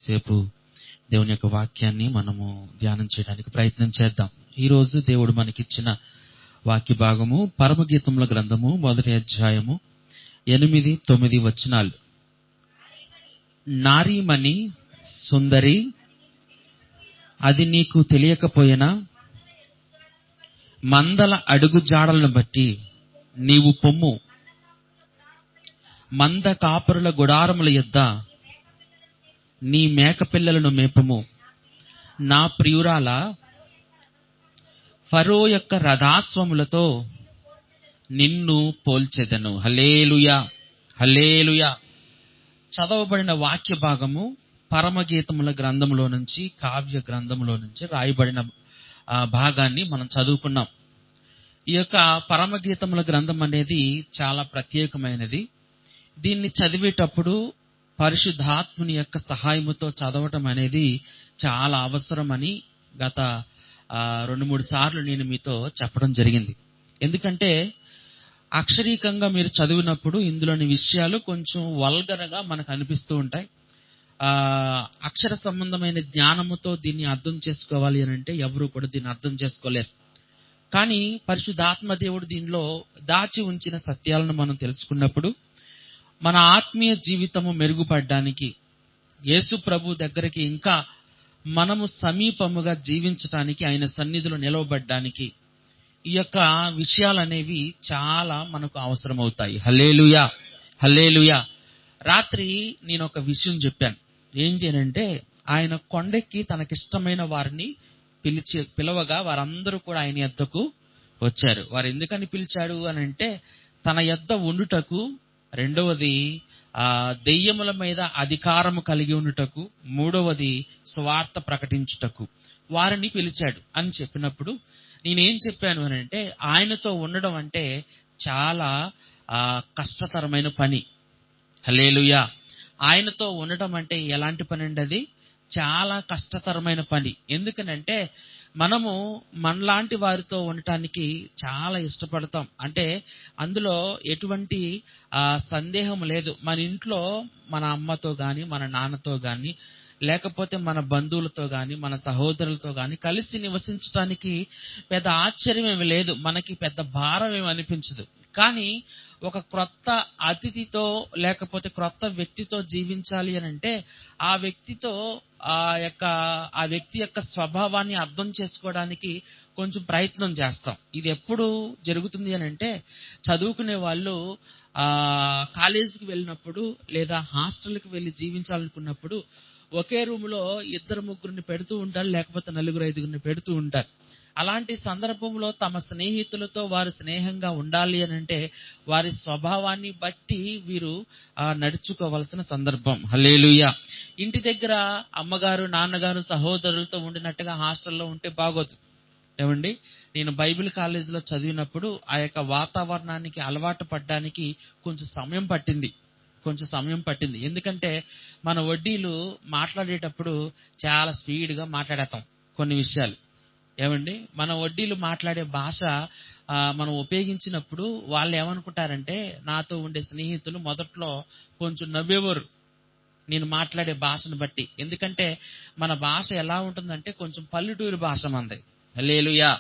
సేపు దేవుని యొక్క వాక్యాన్ని మనము ధ్యానం చేయడానికి ప్రయత్నం చేద్దాం. ఈరోజు దేవుడు మనకిచ్చిన వాక్య భాగము పరమగీతముల గ్రంథము 1వ అధ్యాయము 8-9 వచనాలు. నారీమణి సుందరి, అది నీకు తెలియకపోయినా మందల అడుగు జాడలను బట్టి నీవు పొమ్ము, మంద కాపరుల గుడారముల యొద్ద నీ మేక పిల్లలను మేపము. నా ప్రియురాల, ఫరో యొక్క రథాశ్వములతో నిన్ను పోల్చెదను. హల్లెలూయా, హల్లెలూయా. చదవబడిన వాక్య భాగము పరమగీతముల గ్రంథములో నుంచి, కావ్య గ్రంథములో నుంచి రాయబడిన భాగాన్ని మనం చదువుకున్నాం. ఈ యొక్క పరమగీతముల గ్రంథం అనేది చాలా ప్రత్యేకమైనది. దీన్ని చదివేటప్పుడు పరిశుద్ధాత్ముని యొక్క సహాయముతో చదవటం అనేది చాలా అవసరమని గత 2-3 సార్లు నేను మీతో చెప్పడం జరిగింది. ఎందుకంటే అక్షరీకంగా మీరు చదివినప్పుడు ఇందులోని విషయాలు కొంచెం వల్గరగా మనకు అనిపిస్తూ ఉంటాయి. అక్షర సంబంధమైన జ్ఞానముతో దీన్ని అర్థం చేసుకోవాలి అని అంటే ఎవరు కూడా దీన్ని అర్థం చేసుకోలేరు. కానీ పరిశుద్ధాత్మ దేవుడు దీనిలో దాచి ఉంచిన సత్యాలను మనం తెలుసుకున్నప్పుడు మన ఆత్మీయ జీవితము మెరుగుపడడానికి, యేసు ప్రభు దగ్గరికి ఇంకా మనము సమీపముగా జీవించటానికి, ఆయన సన్నిధిలో నిలవబడ్డానికి ఈ యొక్క విషయాలనేవి చాలా మనకు అవసరమవుతాయి. హల్లెలూయా, హల్లెలూయా. రాత్రి నేను ఒక విషయం చెప్పాను. ఏంటి అంటే, ఆయన కొండెక్కి తనకిష్టమైన వారిని పిలవగా వారందరూ కూడా ఆయన యొద్దకు వచ్చారు. వారు ఎందుకని పిలిచాడు అని అంటే, తన యొద్ద ఉండుటకు, రెండవది దెయ్యముల మీద అధికారము కలిగి ఉండుటకు, మూడవది సువార్త ప్రకటించుటకు వారిని పిలిచాడు అని చెప్పినప్పుడు నేనేం చెప్పాను అని అంటే, ఆయనతో ఉండడం అంటే చాలా కష్టతరమైన పని. హల్లెలూయా. ఆయనతో ఉండడం అంటే ఎలాంటి పని అండి? అది చాలా కష్టతరమైన పని. ఎందుకనంటే మనము మనలాంటి వారితో ఉండటానికి చాలా ఇష్టపడతాం. అంటే అందులో ఎటువంటి సందేహం లేదు. మన ఇంట్లో మన అమ్మతో గాని, మన నాన్నతో గాని, లేకపోతే మన బంధువులతో గాని, మన సహోదరులతో గాని కలిసి నివసించడానికి పెద్ద ఆశ్చర్యం ఏమి లేదు. మనకి పెద్ద భారం ఏమి అనిపించదు. కానీ ఒక క్రొత్త అతిథితో లేకపోతే క్రొత్త వ్యక్తితో జీవించాలి అని అంటే ఆ వ్యక్తితో ఆ వ్యక్తి యొక్క స్వభావాన్ని అర్థం చేసుకోవడానికి కొంచెం ప్రయత్నం చేస్తాం. ఇది ఎప్పుడు జరుగుతుంది అని అంటే, చదువుకునే వాళ్ళు కాలేజీకి వెళ్ళినప్పుడు లేదా హాస్టల్కి వెళ్ళి జీవించాలనుకున్నప్పుడు ఒకే రూమ్లో 2-3 పెడుతూ ఉంటారు, లేకపోతే 4-5 పెడుతూ ఉంటారు. అలాంటి సందర్భంలో తమ స్నేహితులతో వారు స్నేహంగా ఉండాలి అని అంటే వారి స్వభావాన్ని బట్టి వీరు నడుచుకోవలసిన సందర్భం. హల్లెలూయా. ఇంటి దగ్గర అమ్మగారు, నాన్నగారు, సహోదరులతో ఉండినట్టుగా హాస్టల్లో ఉంటే బాగోదు. ఏమండి, నేను బైబిల్ కాలేజీలో చదివినప్పుడు ఆ యొక్క వాతావరణానికి అలవాటు పడడానికి కొంచెం సమయం పట్టింది. ఎందుకంటే మన వడ్డీలు మాట్లాడేటప్పుడు చాలా స్పీడ్గా మాట్లాడతాం కొన్ని విషయాలు. ఏమండి, మన వడ్డీలు మాట్లాడే భాష మనం ఉపయోగించినప్పుడు వాళ్ళు ఏమనుకుంటారంటే, నాతో ఉండే స్నేహితులు మొదట్లో కొంచెం నవ్వేవారు నేను మాట్లాడే భాషను బట్టి. ఎందుకంటే మన భాష ఎలా ఉంటుందంటే కొంచెం పల్లెటూరు భాష మనది. హల్లెలూయా.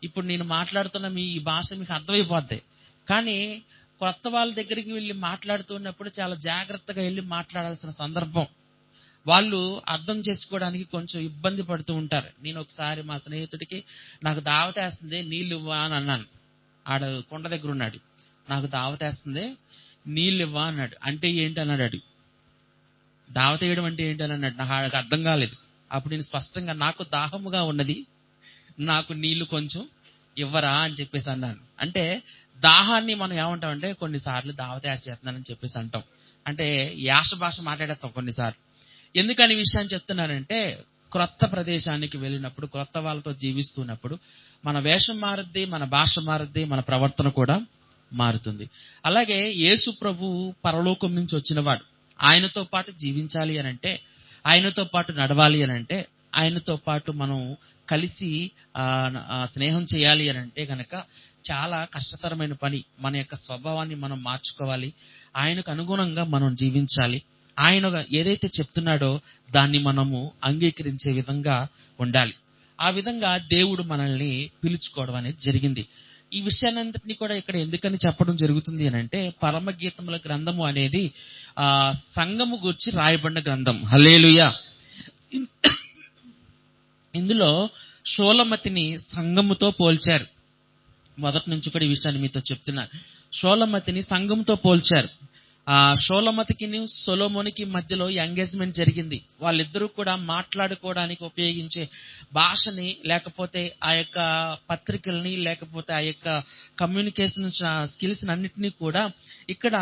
ఇప్పుడు నేను మాట్లాడుతున్న ఈ భాష మీకు అర్థమైపోద్ది. కానీ కొత్త వాళ్ళ దగ్గరికి వెళ్ళి మాట్లాడుతున్నప్పుడు చాలా జాగ్రత్తగా వెళ్ళి మాట్లాడాల్సిన సందర్భం. వాళ్ళు అర్థం చేసుకోవడానికి కొంచెం ఇబ్బంది పడుతూ ఉంటారు. నేను ఒకసారి మా స్నేహితుడికి, నాకు దావతేస్తుంది నీళ్ళు ఇవ్వా అని అన్నాను. ఆడ కొండ దగ్గర ఉన్నాడు. నాకు దావతేస్తుంది నీళ్ళు ఇవ్వా అన్నాడు. అంటే ఏంటి అన్నాడు. దావత వేయడం అంటే ఏంటి అని అన్నాడు. నాకు అర్థం కాలేదు. అప్పుడు నేను స్పష్టంగా, నాకు దాహముగా ఉన్నది, నాకు నీళ్లు కొంచెం ఇవ్వరా అని చెప్పేసి అన్నాను. అంటే దాహాన్ని మనం ఏమంటామంటే కొన్నిసార్లు దావత యాస చేస్తున్నానని చెప్పేసి అంటాం. అంటే యాస భాష మాట్లాడేస్తాం కొన్నిసార్లు. ఎందుకని విషయాన్ని చెప్తున్నానంటే, క్రొత్త ప్రదేశానికి వెళ్ళినప్పుడు, క్రొత్త వాళ్ళతో జీవిస్తున్నప్పుడు మన వేషం మారుద్ది, మన భాష మారుద్ది, మన ప్రవర్తన కూడా మారుతుంది. అలాగే యేసు ప్రభు పరలోకం నుంచి వచ్చినవాడు. ఆయనతో పాటు జీవించాలి అని అంటే, ఆయనతో పాటు నడవాలి అని అంటే, ఆయనతో పాటు మనం కలిసి స్నేహం చేయాలి అని అంటే గనక చాలా కష్టతరమైన పని. మన యొక్క స్వభావాన్ని మనం మార్చుకోవాలి. ఆయనకు అనుగుణంగా మనం జీవించాలి. ఆయన ఏదైతే చెప్తున్నాడో దాన్ని మనము అంగీకరించే విధంగా ఉండాలి. ఆ విధంగా దేవుడు మనల్ని పిలుచుకోవడం అనేది జరిగింది. ఈ విషయాన్నంతటినీ కూడా ఇక్కడ ఎందుకని చెప్పడం జరుగుతుంది అని అంటే, పరమగీతముల గ్రంథము అనేది సంఘము గురించి రాయబడిన గ్రంథం. హల్లెలూయా. ఇందులో షోలమతిని సంఘముతో పోల్చారు. మొదటి నుంచి కూడా ఈ విషయాన్ని మీతో చెప్తున్నారు. షోలమతిని సంఘంతో పోల్చారు. షోలమతికి సొలొమోనుకి మధ్యలో ఎంగేజ్మెంట్ జరిగింది. వాళ్ళిద్దరూ కూడా మాట్లాడుకోవడానికి ఉపయోగించే భాషని, లేకపోతే ఆ యొక్క పత్రికల్ని, లేకపోతే ఆ యొక్క కమ్యూనికేషన్ స్కిల్స్ అన్నిటినీ కూడా ఇక్కడ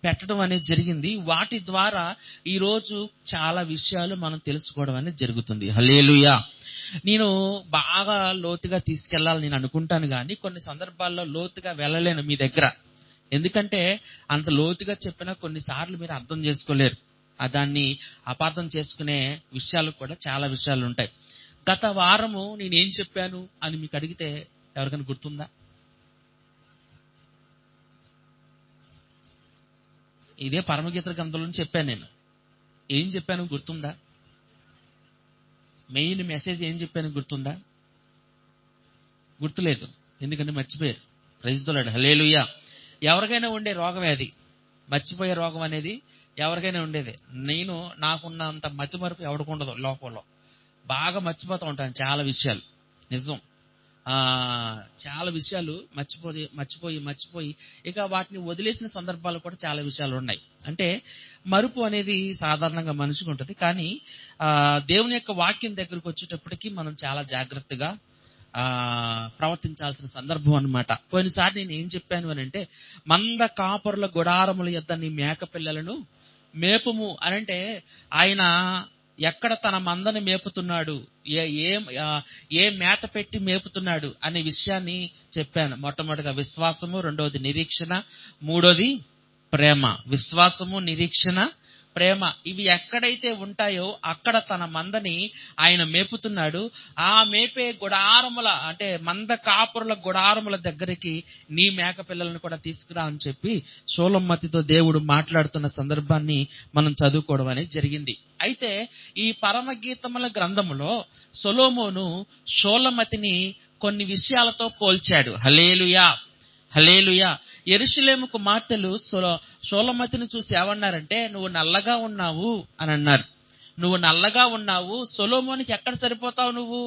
పెట్టడం అనేది జరిగింది. వాటి ద్వారా ఈరోజు చాలా విషయాలు మనం తెలుసుకోవడం అనేది జరుగుతుంది. హల్లెలూయా. నేను బాగా లోతుగా తీసుకెళ్లాలని నేను అనుకుంటాను, కానీ కొన్ని సందర్భాల్లో లోతుగా వెళ్ళలేను మీ దగ్గర. ఎందుకంటే అంత లోతుగా చెప్పినా కొన్నిసార్లు మీరు అర్థం చేసుకోలేరు. దాన్ని అపార్థం చేసుకునే విషయాలు కూడా చాలా విషయాలు ఉంటాయి. గత వారము నేనేం చెప్పాను అని మీకు అడిగితే ఎవరికైనా గుర్తుందా? ఇదే పరమగీత గ్రంథంలో చెప్పాను. నేను ఏం చెప్పాను గుర్తుందా? మెయిన్ మెసేజ్ ఏం చెప్పాను గుర్తుందా? గుర్తులేదు, ఎందుకంటే మర్చిపోయారు. Praise the Lord. హల్లెలూయా. ఎవరికైనా ఉండే రోగమే అది, మర్చిపోయే రోగం అనేది ఎవరికైనా ఉండేది. నాకున్నంత మతి మరుపు ఎవరికి ఉండదు. లోకంలో బాగా మర్చిపోతూ ఉంటాను చాలా విషయాలు. నిజం. చాలా విషయాలు మర్చిపోయి ఇక వాటిని వదిలేసిన సందర్భాలు కూడా చాలా విషయాలు ఉన్నాయి. అంటే మరుపు అనేది సాధారణంగా మనిషికి ఉంటుంది, కానీ దేవుని యొక్క వాక్యం దగ్గరకు వచ్చేటప్పటికి మనం చాలా జాగ్రత్తగా ప్రవర్తించాల్సిన సందర్భం అన్నమాట. కొన్నిసారి నేను ఏం చెప్పాను అని అంటే, మంద కాపరుల గుడారముల యొద్ద నీ మేక పిల్లలను మేపుము అనంటే, ఆయన ఎక్కడ తన మందని మేపుతున్నాడు, ఏ మేత పెట్టి మేపుతున్నాడు అనే విషయాన్ని చెప్పాను. మొట్టమొదటిగా విశ్వాసము, రెండవది నిరీక్షణ, మూడోది ప్రేమ. విశ్వాసము, నిరీక్షణ, ప్రేమ, ఇవి ఎక్కడైతే ఉంటాయో అక్కడ తన మందని ఆయన మేపుతున్నాడు. ఆ మేపే గుడారముల అంటే మంద కాపురుల గుడారముల దగ్గరికి నీ మేక పిల్లలను కూడా తీసుకురా అని చెప్పి షోలమతితో దేవుడు మాట్లాడుతున్న సందర్భాన్ని మనం చదువుకోవడం అనేది జరిగింది. అయితే ఈ పరమగీతముల గ్రంథములో సొలొమోను షోలమతిని కొన్ని విషయాలతో పోల్చాడు. హల్లెలూయా. హల్లెలూయా. యెరూషలేము కుమార్తెలు షోలమతిని చూసి ఏమన్నారంటే, నువ్వు నల్లగా ఉన్నావు అని అన్నారు. నువ్వు నల్లగా ఉన్నావు, సొలొమోనుకి ఎక్కడ సరిపోతావు నువ్వు?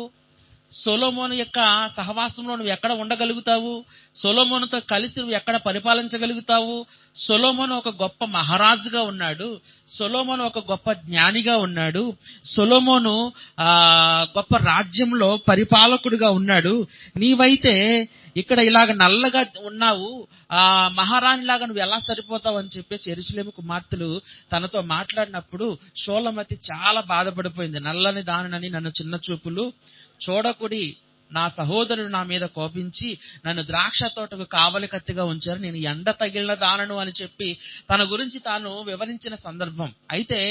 సొలొమోను యొక్క సహవాసంలో నువ్వు ఎక్కడ ఉండగలుగుతావు? సొలొమోనుతో కలిసి నువ్వు ఎక్కడ పరిపాలించగలుగుతావు? సొలొమోను ఒక గొప్ప మహారాజుగా ఉన్నాడు. సొలొమోను ఒక గొప్ప జ్ఞానిగా ఉన్నాడు. సొలొమోను గొప్ప రాజ్యంలో పరిపాలకుడిగా ఉన్నాడు. నీవైతే ఇక్కడ ఇలాగ నల్లగా ఉన్నావు, మహారాణిలాగా నువ్వు ఎలా సరిపోతావు అని చెప్పేసి యెరూషలేము కుమార్తెలు తనతో మాట్లాడినప్పుడు షోలమతి చాలా బాధపడిపోయింది. నల్లని దానినని నన్ను చిన్న చూపులు చూడకుడి, నా సహోదరుడు నా మీద కోపించి నన్ను ద్రాక్ష తోటకు కావలి కత్తిగా ఉంచారు, నేను ఎండ తగిలిన దానను అని చెప్పి తన గురించి తాను వివరించిన సందర్భం. అయితే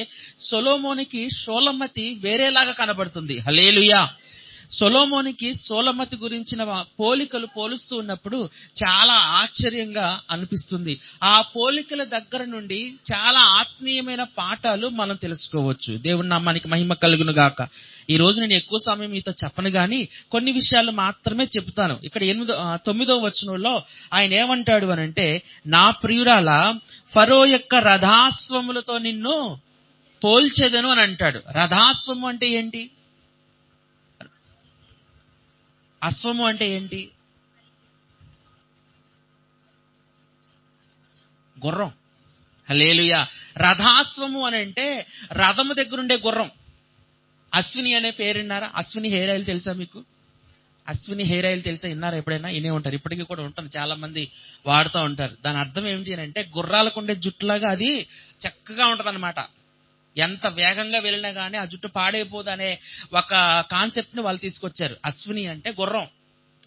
సొలొమోనికి షోలమతి వేరేలాగా కనబడుతుంది. హల్లెలూయా. సొలొమోనికి షోలమతి గురించిన పోలికలు పోలుస్తూ ఉన్నప్పుడు చాలా ఆశ్చర్యంగా అనిపిస్తుంది. ఆ పోలికల దగ్గర నుండి చాలా ఆత్మీయమైన పాఠాలు మనం తెలుసుకోవచ్చు. దేవుని నామానికి మహిమ కలుగును గాక. ఈ రోజు నేను ఎక్కువ సమయం మీతో చెప్పను గాని కొన్ని విషయాలు మాత్రమే చెప్తాను. ఇక్కడ 9వ వచనంలో ఆయన ఏమంటాడు అనంటే, నా ప్రియురాల ఫరో యొక్క రథాశ్వములతో నిన్ను పోల్చెదను అని అంటాడు. రథాశ్వము అంటే ఏంటి? అశ్వము అంటే ఏంటి? గుర్రం. హల్లెలూయా. రథాశ్వము అని అంటే రథము దగ్గరుండే గుర్రం. అశ్విని అనే పేరు విన్నారా? అశ్విని హెయిర్ ఆయిల్ తెలుసా మీకు? అశ్విని హెయిర్ ఆయిల్ తెలుసా? విన్నారా? ఎప్పుడైనా వినే ఉంటారు. ఇప్పటికీ కూడా ఉంటుంది, చాలా మంది వాడుతూ ఉంటారు. దాని అర్థం ఏమిటి అని అంటే, గుర్రాలకు ఉండే జుట్టులాగా అది చక్కగా ఉంటది అనమాట. ఎంత వేగంగా వెళ్ళినా కానీ ఆ జుట్టు పాడైపోదు అనే ఒక కాన్సెప్ట్ ని వాళ్ళు తీసుకొచ్చారు. అశ్విని అంటే గుర్రం.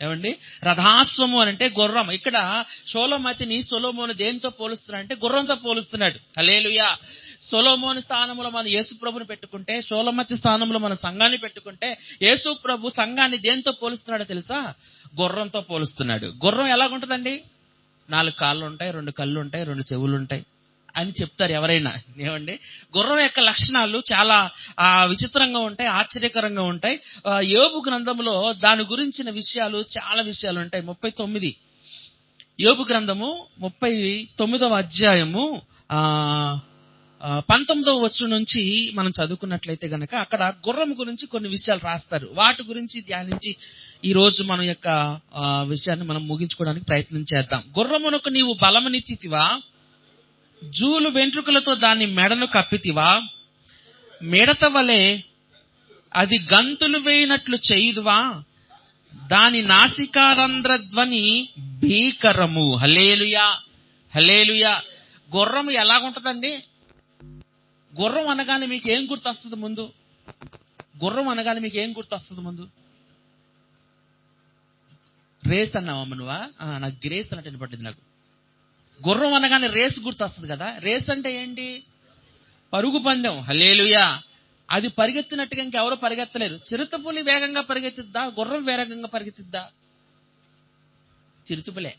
ఏమండి? రథాశ్వము అని అంటే గుర్రం. ఇక్కడ షోలమతిని సొలొమోను దేనితో పోలుస్తున్నాడంటే గుర్రంతో పోలుస్తున్నాడు. హల్లెలూయా. సొలొమోను స్థానంలో మనం యేసు ప్రభుని పెట్టుకుంటే, షోలమతి స్థానంలో మన సంఘాన్ని పెట్టుకుంటే, యేసు ప్రభు సంఘాన్ని దేనితో పోలుస్తున్నాడో తెలుసా? గుర్రంతో పోలుస్తున్నాడు. గుర్రం ఎలాగుంటుందండి? 4 కాళ్ళు ఉంటాయి, 2 కళ్ళు ఉంటాయి, 2 చెవులు ఉంటాయి. అని చెప్తారు ఎవరైనా. ఏమండి, గుర్రం యొక్క లక్షణాలు చాలా విచిత్రంగా ఉంటాయి, ఆశ్చర్యకరంగా ఉంటాయి. యోబు గ్రంథంలో దాని గురించిన విషయాలు, చాలా విషయాలు ఉంటాయి. 39 యోబు గ్రంథము 39వ అధ్యాయము 19వ వచనం నుంచి మనం చదువుకున్నట్లయితే గనక అక్కడ గుర్రం గురించి కొన్ని విషయాలు రాస్తారు. వాటి గురించి ధ్యానించి ఈ రోజు మన యొక్క విషయాన్ని మనం ముగించుకోవడానికి ప్రయత్నం చేద్దాం. గుర్రమునకు నీవు బలమునిచ్చితివా, జూలు వెంట్రుకలతో దాని మెడను కప్పితివా, మిడత వలె అది గంతులు వేయినట్లు చేయుదువా, దాని నాసికారంధ్ర ధ్వని భీకరము. హల్లెలూయా, హల్లెలూయా. గుర్రం ఎలాగుంటదండి? గుర్రం అనగానే మీకు ఏం గుర్తొస్తుంది ముందు? గుర్రం అనగానే మీకు ఏం గుర్తొస్తుంది ముందు? రేస్ అన్నావమ్మ నువ్వా? నాకు గ్రేస్ అన్నట్టు వినపడింది. నాకు గుర్రం అనగానే రేస్ గుర్తొస్తుంది కదా. రేస్ అంటే ఏంటి? పరుగు పందెం. హల్లెలూయా. అది పరిగెత్తినట్టుగా ఇంకెవరో పరిగెత్తలేరు. చిరుతపులి వేగంగా పరిగెత్తిద్దా? గుర్రం వేగంగా పరిగెత్తిద్దా? చిరుతపులే.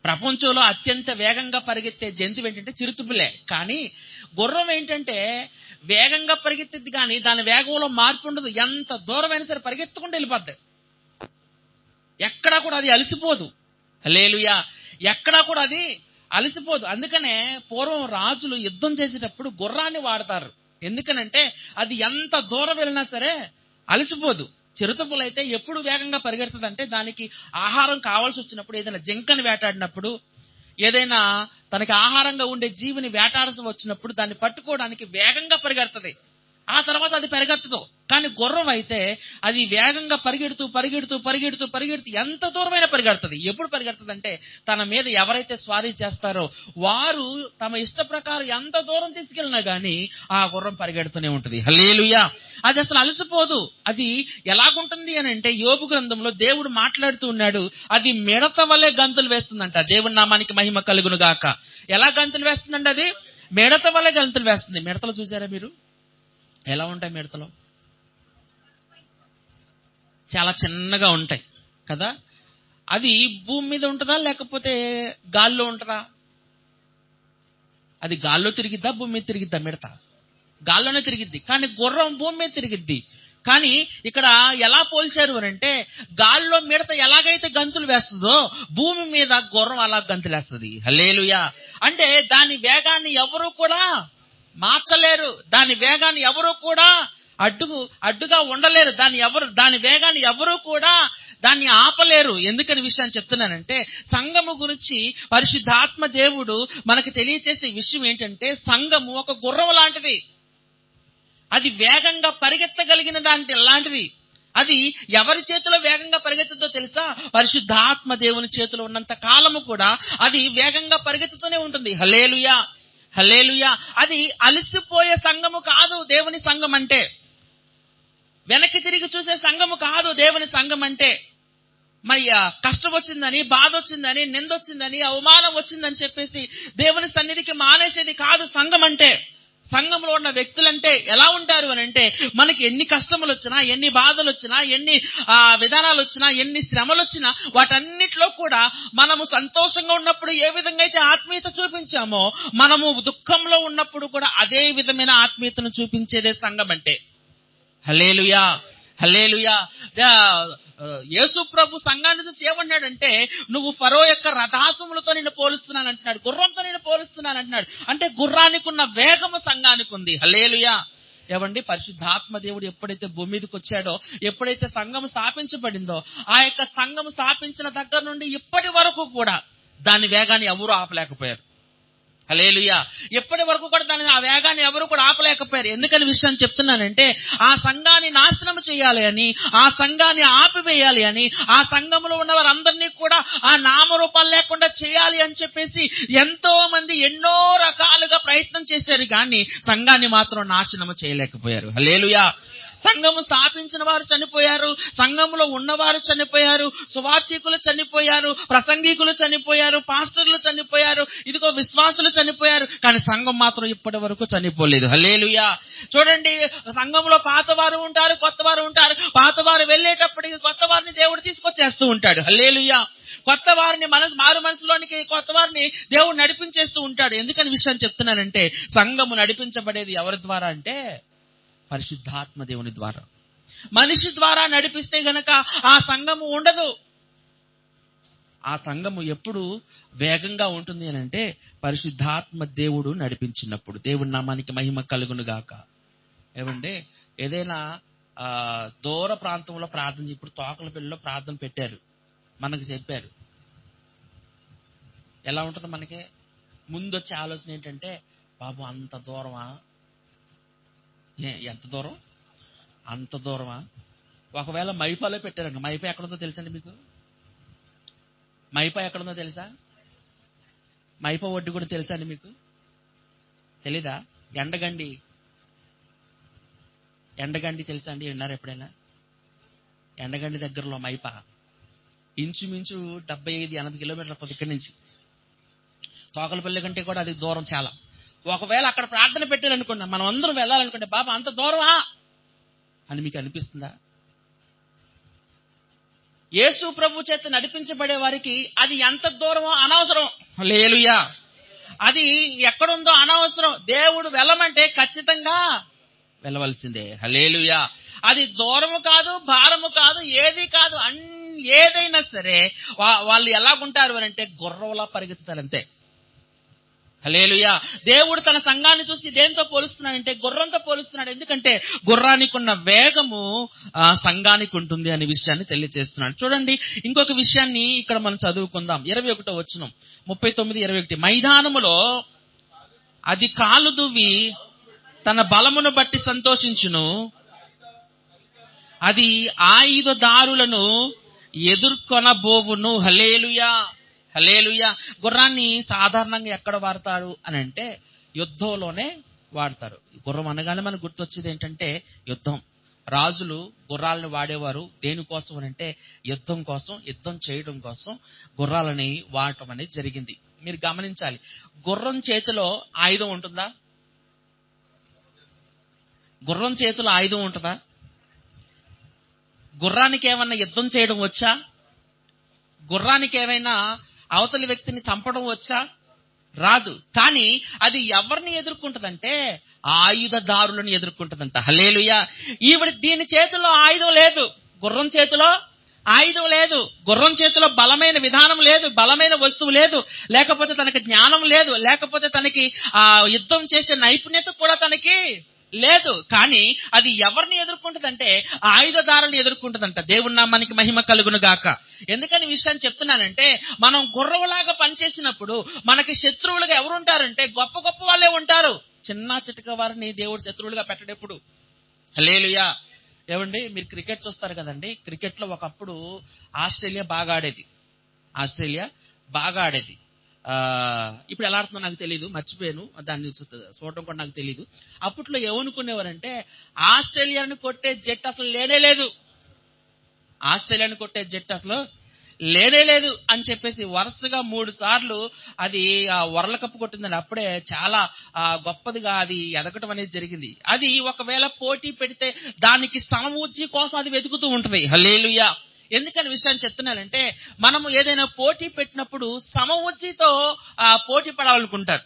ప్రపంచంలో అత్యంత వేగంగా పరిగెత్తే జంతువు ఏంటంటే చిరుతపులే. కానీ గుర్రం ఏంటంటే వేగంగా పరిగెత్తిద్ది, కానీ దాని వేగంలో మార్పు ఉండదు. ఎంత దూరమైనా సరే పరిగెత్తుకుంటూ వెళ్ళిపోద్ది. ఎక్కడా కూడా అది అలసిపోదు. హల్లెలూయా. ఎక్కడా కూడా అది అలసిపోదు. అందుకనే పూర్వం రాజులు యుద్ధం చేసేటప్పుడు గుర్రాన్ని వాడతారు. ఎందుకనంటే అది ఎంత దూరం వెళ్ళినా సరే అలసిపోదు. చిరుతపులు అయితే ఎప్పుడు వేగంగా పరిగెడుతుంది అంటే దానికి ఆహారం కావాల్సి వచ్చినప్పుడు, ఏదైనా జింకని వేటాడినప్పుడు, ఏదైనా తనకి ఆహారంగా ఉండే జీవిని వేటాడాల్సి వచ్చినప్పుడు దాన్ని పట్టుకోవడానికి వేగంగా పరిగెడుతుంది. ఆ తర్వాత అది పరిగెత్తదు. కానీ గుర్రం అయితే అది వేగంగా పరిగెడుతూ పరిగెడుతూ పరిగెడుతూ పరిగెడుతూ ఎంత దూరమైనా పరిగెడుతుంది. ఎప్పుడు పరిగెడుతుంది అంటే తన మీద ఎవరైతే స్వారీ చేస్తారో వారు తమ ఇష్ట ప్రకారం ఎంత దూరం తీసుకెళ్ళినా గానీ ఆ గుర్రం పరిగెడుతూనే ఉంటుంది. హల్లెలూయా. అది అసలు అలసిపోదు. అది ఎలాగుంటుంది అని అంటే యోబు గ్రంథంలో దేవుడు మాట్లాడుతూ ఉన్నాడు, అది మిడత వలె గంతులు వేస్తుందంట. దేవుని నామానికి మహిమ కలుగును గాక. ఎలా గంతులు వేస్తుందండి? అది మిడత వలె గంతులు వేస్తుంది. మిడతలు చూసారా మీరు? ఎలా ఉంటాయి మిడతలు? చాలా చిన్నగా ఉంటాయి కదా. అది భూమి మీద ఉంటుందా లేకపోతే గాల్లో ఉంటుందా? అది గాల్లో తిరిగిద్దా, భూమి మీద తిరిగిద్దా? మిడత గాల్లోనే తిరిగిద్ది. కానీ గుర్రం భూమి మీద తిరిగిద్ది. కానీ ఇక్కడ ఎలా పోల్చారు అని అంటే, గాల్లో మిడత ఎలాగైతే గంతులు వేస్తుందో భూమి మీద గుర్రం అలా గంతులు వేస్తుంది. హల్లెలూయా. అంటే దాని వేగాన్ని ఎవరు కూడా మార్చలేరు. దాని వేగాన్ని ఎవరు కూడా అడ్డుగా ఉండలేరు. దాని వేగాన్ని ఎవరు కూడా దాన్ని ఆపలేరు. ఎందుకని విషయాన్ని చెప్తున్నానంటే, సంఘము గురించి పరిశుద్ధాత్మ దేవుడు మనకు తెలియచేసే విషయం ఏంటంటే, సంఘము ఒక గుర్రం లాంటిది. అది వేగంగా పరిగెత్తగలిగిన లాంటిది. అది ఎవరి చేతిలో వేగంగా పరిగెత్తుతో తెలుసా? పరిశుద్ధాత్మ దేవుని చేతిలో ఉన్నంత కాలము కూడా అది వేగంగా పరిగెత్తుతూనే ఉంటుంది. హల్లెలూయా, హల్లెలూయా. అది అలసిపోయే సంఘము కాదు దేవుని సంఘం అంటే. వెనక్కి తిరిగి చూసే సంఘము కాదు దేవుని సంఘం అంటే. మరి కష్టం వచ్చిందని, బాధ వచ్చిందని, నింద వచ్చిందని, అవమానం వచ్చిందని చెప్పేసి దేవుని సన్నిధికి మానేసేది కాదు సంఘం అంటే. సంఘంలో ఉన్న వ్యక్తులంటే ఎలా ఉంటారు అని అంటే, మనకి ఎన్ని కష్టములు వచ్చినా, ఎన్ని బాధలు వచ్చినా, ఎన్ని విధానాలు వచ్చినా, ఎన్ని శ్రమలు వచ్చినా, వాటన్నిటిలో కూడా మనము సంతోషంగా ఉన్నప్పుడు ఏ విధంగా అయితే ఆత్మీయత చూపించామో, మనము దుఃఖంలో ఉన్నప్పుడు కూడా అదే విధమైన ఆత్మీయతను చూపించేదే సంఘం అంటే. హల్లెలూయా, హల్లెలూయా. యేసు ప్రభు సంఘాన్ని చూసి ఏమన్నాడంటే, నువ్వు ఫరో యొక్క రథాసములతో నిన్ను పోలుస్తున్నాను అంటున్నాడు, గుర్రంతో నిన్ను పోలుస్తున్నాను అంటున్నాడు. అంటే గుర్రానికి ఉన్న వేగము సంఘానికి ఉంది. హల్లెలూయా. ఏవండి, పరిశుద్ధాత్మ దేవుడు ఎప్పుడైతే భూమి మీదకి వచ్చాడో, ఎప్పుడైతే సంఘం స్థాపించబడిందో, ఆ యొక్క సంఘం స్థాపించిన దగ్గర నుండి ఇప్పటి వరకు కూడా దాని వేగాన్ని ఎవరు ఆపలేకపోయారు. హల్లెలూయా. ఎప్పటి వరకు కూడా ఆ వేగాన్ని ఎవరు కూడా ఆపలేకపోయారు. ఎందుకని విషయం చెప్తున్నానంటే, ఆ సంఘాన్ని నాశనం చేయాలి అని, ఆ సంఘాన్ని ఆపివేయాలి అని, ఆ సంఘంలో ఉన్న వారందరినీ కూడా ఆ నామరూపాలు లేకుండా చేయాలి అని చెప్పేసి ఎంతో మంది ఎన్నో రకాలుగా ప్రయత్నం చేశారు, కానీ సంఘాన్ని మాత్రం నాశనం చేయలేకపోయారు. హల్లెలూయా. సంఘము స్థాపించిన వారు చనిపోయారు, సంఘంలో ఉన్నవారు చనిపోయారు, సువార్థికులు చనిపోయారు, ప్రసంగికులు చనిపోయారు, పాస్టర్లు చనిపోయారు, ఇదిగో విశ్వాసులు చనిపోయారు, కానీ సంఘం మాత్రం ఇప్పటి వరకు చనిపోలేదు. హల్లెలూయా. చూడండి, సంఘంలో పాతవారు ఉంటారు, కొత్త వారు ఉంటారు. పాతవారు వెళ్ళేటప్పటికి కొత్త వారిని దేవుడు తీసుకొచ్చేస్తూ ఉంటాడు. హల్లెలూయా. కొత్త వారిని మారు మనసులోనికి కొత్త వారిని దేవుడు నడిపించేస్తూ ఉంటాడు. ఎందుకని విషయం చెప్తున్నానంటే, సంఘము నడిపించబడేది ఎవరి ద్వారా అంటే పరిశుద్ధాత్మ దేవుని ద్వారా. మనిషి ద్వారా నడిపిస్తే గనక ఆ సంఘము ఉండదు. ఆ సంఘము ఎప్పుడు వేగంగా ఉంటుంది అని అంటే పరిశుద్ధాత్మ దేవుడు నడిపించినప్పుడు. దేవుడి నామానికి మహిమ కలుగును గాక. ఏమంటే ఏదైనా దూర ప్రాంతంలో ప్రార్థన, ఇప్పుడు తోకలపల్లిలో ప్రార్థన పెట్టారు, మనకు చెప్పారు, ఎలా ఉంటుంది మనకి ముందు వచ్చే ఆలోచన ఏంటంటే, బాబు అంత దూరమా, ఎంత దూరం, అంత దూరమా. ఒకవేళ మైపాలో పెట్టారండి, మైపా ఎక్కడుందో తెలుసండి మీకు? మైపా ఎక్కడుందో తెలుసా? మైపా ఒడ్డు కూడా తెలుసా అండి మీకు? తెలీదా? ఎండగండి తెలుసా అండి? విన్నారు ఎప్పుడైనా? ఎండగండి దగ్గరలో మైపా ఇంచుమించు 75-80 కిలోమీటర్ల ఇక్కడి నుంచి. తోకలపల్లి కంటే కూడా అది దూరం చాలా. ఒకవేళ అక్కడ ప్రార్థన పెట్టారనుకోండి, మనం అందరం వెళ్ళాలనుకుంటే, బాబా అంత దూరమా అని మీకు అనిపిస్తుందా? యేసు ప్రభు చేత నడిపించబడే వారికి అది ఎంత దూరమో అనవసరం. హల్లెలూయా. అది ఎక్కడుందో అనవసరం. దేవుడు వెళ్ళమంటే ఖచ్చితంగా వెళ్ళవలసిందే. హల్లెలూయా. అది దూరము కాదు, భారము కాదు, ఏది కాదు. ఏదైనా సరే వాళ్ళు ఎలాగుంటారు అని అంటే గుర్రంలా పరిగెత్తుతారు అంతే. హల్లెలూయా. దేవుడు తన సంఘాన్ని చూసి దేంతో పోలుస్తున్నాడంటే గుర్రంతో పోలుస్తున్నాడు. ఎందుకంటే గుర్రానికి ఉన్న వేగము సంఘానికి ఉంటుంది అనే విషయాన్ని తెలియజేస్తున్నాడు. చూడండి, ఇంకొక విషయాన్ని ఇక్కడ మనం చదువుకుందాం. 21వ వచనం, 39-21. మైదానములో అది కాలు దువ్వి తన బలమును బట్టి సంతోషించును, అది ఆయుధదారులను ఎదుర్కొనబోవును. హల్లెలూయా. హల్లెలూయా. గుర్రాన్ని సాధారణంగా ఎక్కడ వాడతారు అని అంటే యుద్ధంలోనే వాడతారు. గుర్రం అనగానే మనకు గుర్తొచ్చేది ఏంటంటే యుద్ధం. రాజులు గుర్రాలను వాడేవారు దేనికోసం అని అంటే యుద్ధం కోసం, యుద్ధం చేయడం కోసం గుర్రాలని వాడటం అనేది జరిగింది. మీరు గమనించాలి, గుర్రం చేతిలో ఆయుధం ఉంటుందా? గుర్రం చేతిలో ఆయుధం ఉంటుందా? గుర్రానికి ఏమన్నా యుద్ధం చేయడం వచ్చా? గుర్రానికి ఏమైనా అవతలి వ్యక్తిని చంపడం వచ్చా? రాదు. కానీ అది ఎవరిని ఎదుర్కొంటదంటే ఆయుధదారులను ఎదుర్కొంటదంట. హల్లెలూయా. దీని చేతిలో ఆయుధం లేదు, గుర్రం చేతిలో ఆయుధం లేదు, గుర్రం చేతిలో బలమైన విధానం లేదు, బలమైన వస్తువు లేదు, లేకపోతే తనకి జ్ఞానం లేదు, లేకపోతే తనకి యుద్ధం చేసే నైపుణ్యత కూడా తనకి లేదు. కానీ అది ఎవరిని ఎదుర్కొంటుందంటే ఆయుధదారులను ఎదుర్కొంటుందంట. దేవుని నామానికి మహిమ కలుగును గాక. ఎందుకని విషయాన్ని చెప్తున్నానంటే, మనం గుర్రంలాగా పనిచేసినప్పుడు మనకి శత్రువులుగా ఎవరుంటారంటే గొప్ప గొప్ప వాళ్ళే ఉంటారు. చిన్న చిటిక వారిని దేవుడు శత్రువులుగా పెట్టడెప్పుడు. హల్లెలూయా. ఏమండి, మీరు క్రికెట్ చూస్తారు కదండి. క్రికెట్లో ఒకప్పుడు ఆస్ట్రేలియా బాగా ఆడేది. ఇప్పుడు ఎలా ఆడుతుందో నాకు తెలియదు, మర్చిపోయాను, దాన్ని చూడటం కూడా నాకు తెలియదు. అప్పట్లో ఏమనుకునేవారంటే ఆస్ట్రేలియాను కొట్టే జట్టు అసలు లేనే లేదు అని చెప్పేసి వరుసగా 3 సార్లు అది వరల్డ్ కప్ కొట్టిందని. అప్పుడే చాలా గొప్పదిగా అది ఎదగటం అనేది జరిగింది. అది ఒకవేళ పోటీ పెడితే దానికి సమవుజ్జి కోసం అది వెతుకుతూ ఉంటుంది. హల్లెలూయా. ఎందుకని విషయాన్ని చెప్తున్నానంటే, మనము ఏదైనా పోటీ పెట్టినప్పుడు సమవుజ్జితో పోటీ పడాలనుకుంటారు.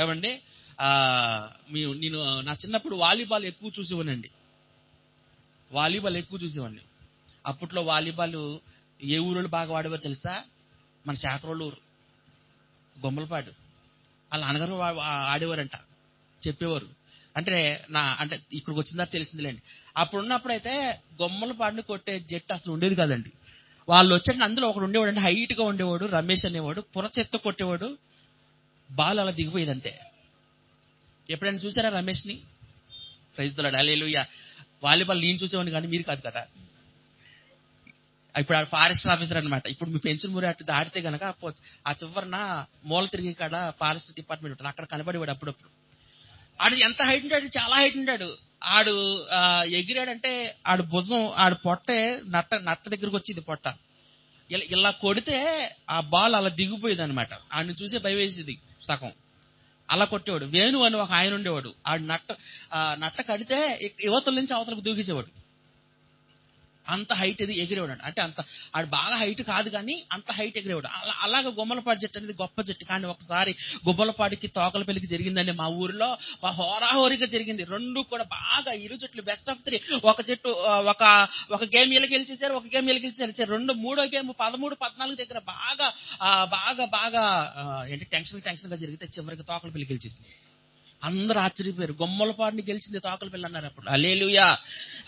ఏమండి, నేను నా చిన్నప్పుడు వాలీబాల్ ఎక్కువ చూసేవాడిని. అప్పట్లో వాలీబాల్ ఏ ఊరోళ్ళు బాగా వాడేవారు తెలుసా? మన శాఖరోళ్ళు ఊరు, గొమ్మలపాడు. వాళ్ళ నాన్నగారు ఆడేవారంట, చెప్పేవారు. అంటే ఇక్కడికి వచ్చిన తర్వాత తెలిసిందిలేండి. అప్పుడున్నప్పుడైతే గొమ్మలపాడుని కొట్టే జట్టు అసలు ఉండేది కాదండి. వాళ్ళు వచ్చాక అందులో ఒకడు ఉండేవాడు, అంటే హైట్ గా ఉండేవాడు, రమేష్ అనేవాడు, పురచెత్త కొట్టేవాడు. బాల్ అలా దిగిపోయేది అంతే. ఎప్పుడైనా చూసారా రమేష్ని? Praise the Lord. Hallelujah. Volleyball నేను చూసేవాడిని కానీ మీరు కాదు కదా. ఇప్పుడు ఫారెస్ట్ ఆఫీసర్ అనమాట. ఇప్పుడు మీ పెన్షన్ మూరి అటు దాటితే గనక ఆ చివరన మూల తిరిగి కాడ ఫారెస్ట్ డిపార్ట్మెంట్ ఉంటుంది, అక్కడ కనబడేవాడు అప్పుడప్పుడు. ఆడు ఎంత హైట్ ఉంటాడు, చాలా హైట్ ఉంటాడు. ఆడు ఎగిరాడంటే ఆడు భుజం, ఆడు పొట్టే నట్ట దగ్గరకు వచ్చింది పొట్ట. ఇలా కొడితే ఆ బాల్ అలా దిగిపోయేది అనమాట. ఆడిని చూసే భయం వేసేది సగం. అలా కొట్టేవాడు. వేణు అని ఒక ఆయన ఉండేవాడు. ఆడు నట్ట కడితే యువతల నుంచి అవతలకు దూకేసేవాడు. అంత హైట్ ఇది ఎగిరేవాడు. అంటే అంత ఆడు బాగా హైట్ కాదు కానీ అంత హైట్ ఎగిరేవాడు. అలాగ గుమ్మలపాడు జట్టు అనేది గొప్ప జట్టు. కానీ ఒకసారి గుమ్మలపాడికి తోకలపల్లికి జరిగిందండి మా ఊరిలో. హోరాహోరీగా జరిగింది. రెండు కూడా బాగా ఇరు జట్లు బెస్ట్ ఆఫ్ 3. ఒక జట్టు ఒక గేమ్ వీళ్ళకి గెలిచేసారు, ఒక గేమ్ వీళ్ళకి గెలిచేసారు. మూడో గేమ్ 13-14 దగ్గర బాగా బాగా బాగా ఏంటి టెన్షన్ గా జరిగితే చివరికి తోకలపల్లి గెలిచేసింది. అందరూ ఆశ్చర్యపోయారు. గుమ్మలపాడిని గెలిచింది తోకలపల్లి అన్నారు అప్పుడు. హల్లెలూయా,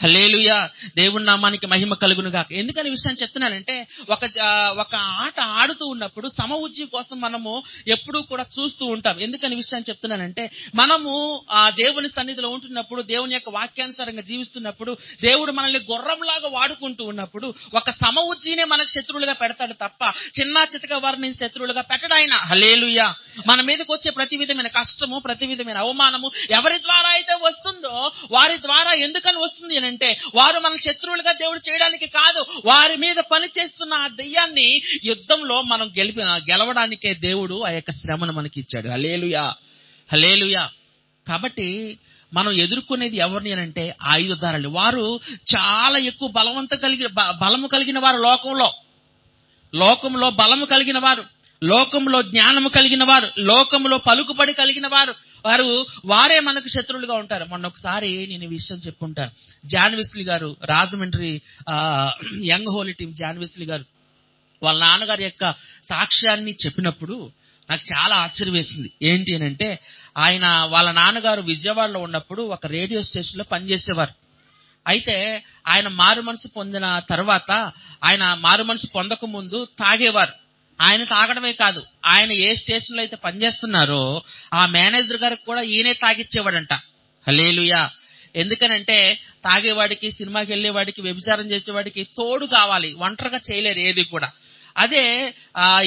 హల్లెలూయా, దేవుని నామానికి మహిమ కలుగును గాక. ఎందుకని విషయం చెప్తున్నానంటే ఒక ఆట ఆడుతూ ఉన్నప్పుడు సమఉజ్జీ కోసం మనము ఎప్పుడూ కూడా చూస్తూ ఉంటాం. ఎందుకని విషయం చెప్తున్నానంటే మనము ఆ దేవుని సన్నిధిలో ఉంటున్నప్పుడు, దేవుని యొక్క వాక్యానుసారంగా జీవిస్తున్నప్పుడు, దేవుడు మనల్ని గుర్రంలాగా వాడుకుంటూ ఉన్నప్పుడు ఒక సమఉజ్జీనే మనకు శత్రువులుగా పెడతాడు తప్ప చిన్న చితక వారిని శత్రువులుగా పెట్టడు ఆయన. హల్లెలూయా. మన మీదకి వచ్చే ప్రతి విధమైన కష్టము, ప్రతి విధమైన అవమానము ఎవరి ద్వారా అయితే వస్తుందో వారి ద్వారా ఎందుకని వస్తుంది అని అంటే వారు మన శత్రువులుగా దేవుడు చేయడానికి కాదు, వారి మీద పని చేస్తున్న ఆ దెయ్యాన్ని యుద్ధంలో మనం గెలవడానికే దేవుడు ఆ యొక్క శ్రమను మనకి ఇచ్చాడు. హల్లెలూయా, హల్లెలూయా. కాబట్టి మనం ఎదుర్కొనేది ఎవరిని అని అంటే ఆయుధదారులు. వారు చాలా ఎక్కువ బలము కలిగిన వారు. లోకంలో బలము కలిగిన వారు, లోకంలో జ్ఞానము కలిగిన వారు, లోకంలో పలుకుబడి కలిగిన వారే మనకు శత్రువులుగా ఉంటారు. మొన్న ఒకసారి నేను ఈ విషయం చెప్పుకుంటాను. జాన్ వెస్లీ గారు, Rajahmundry young holy team John Wesley గారు వాళ్ళ నాన్నగారి యొక్క సాక్ష్యాన్ని చెప్పినప్పుడు నాకు చాలా ఆశ్చర్యం వేసింది. ఏంటి అని అంటే వాళ్ళ నాన్నగారు విజయవాడలో ఉన్నప్పుడు ఒక రేడియో స్టేషన్ లో పనిచేసేవారు. అయితే ఆయన మారు మనసు పొందిన తర్వాత, ఆయన మారు మనసు పొందక ముందు తాగేవారు. ఆయన తాగడమే కాదు, ఆయన ఏ స్టేషన్ లో అయితే పనిచేస్తున్నారో ఆ మేనేజర్ గారికి కూడా ఈయనే తాగిచ్చేవాడంట. హల్లెలూయా. ఎందుకనంటే తాగేవాడికి, సినిమాకి వెళ్ళేవాడికి, వ్యభిచారం చేసేవాడికి తోడు కావాలి, ఒంటరిగా చేయలేరు ఏది కూడా. అదే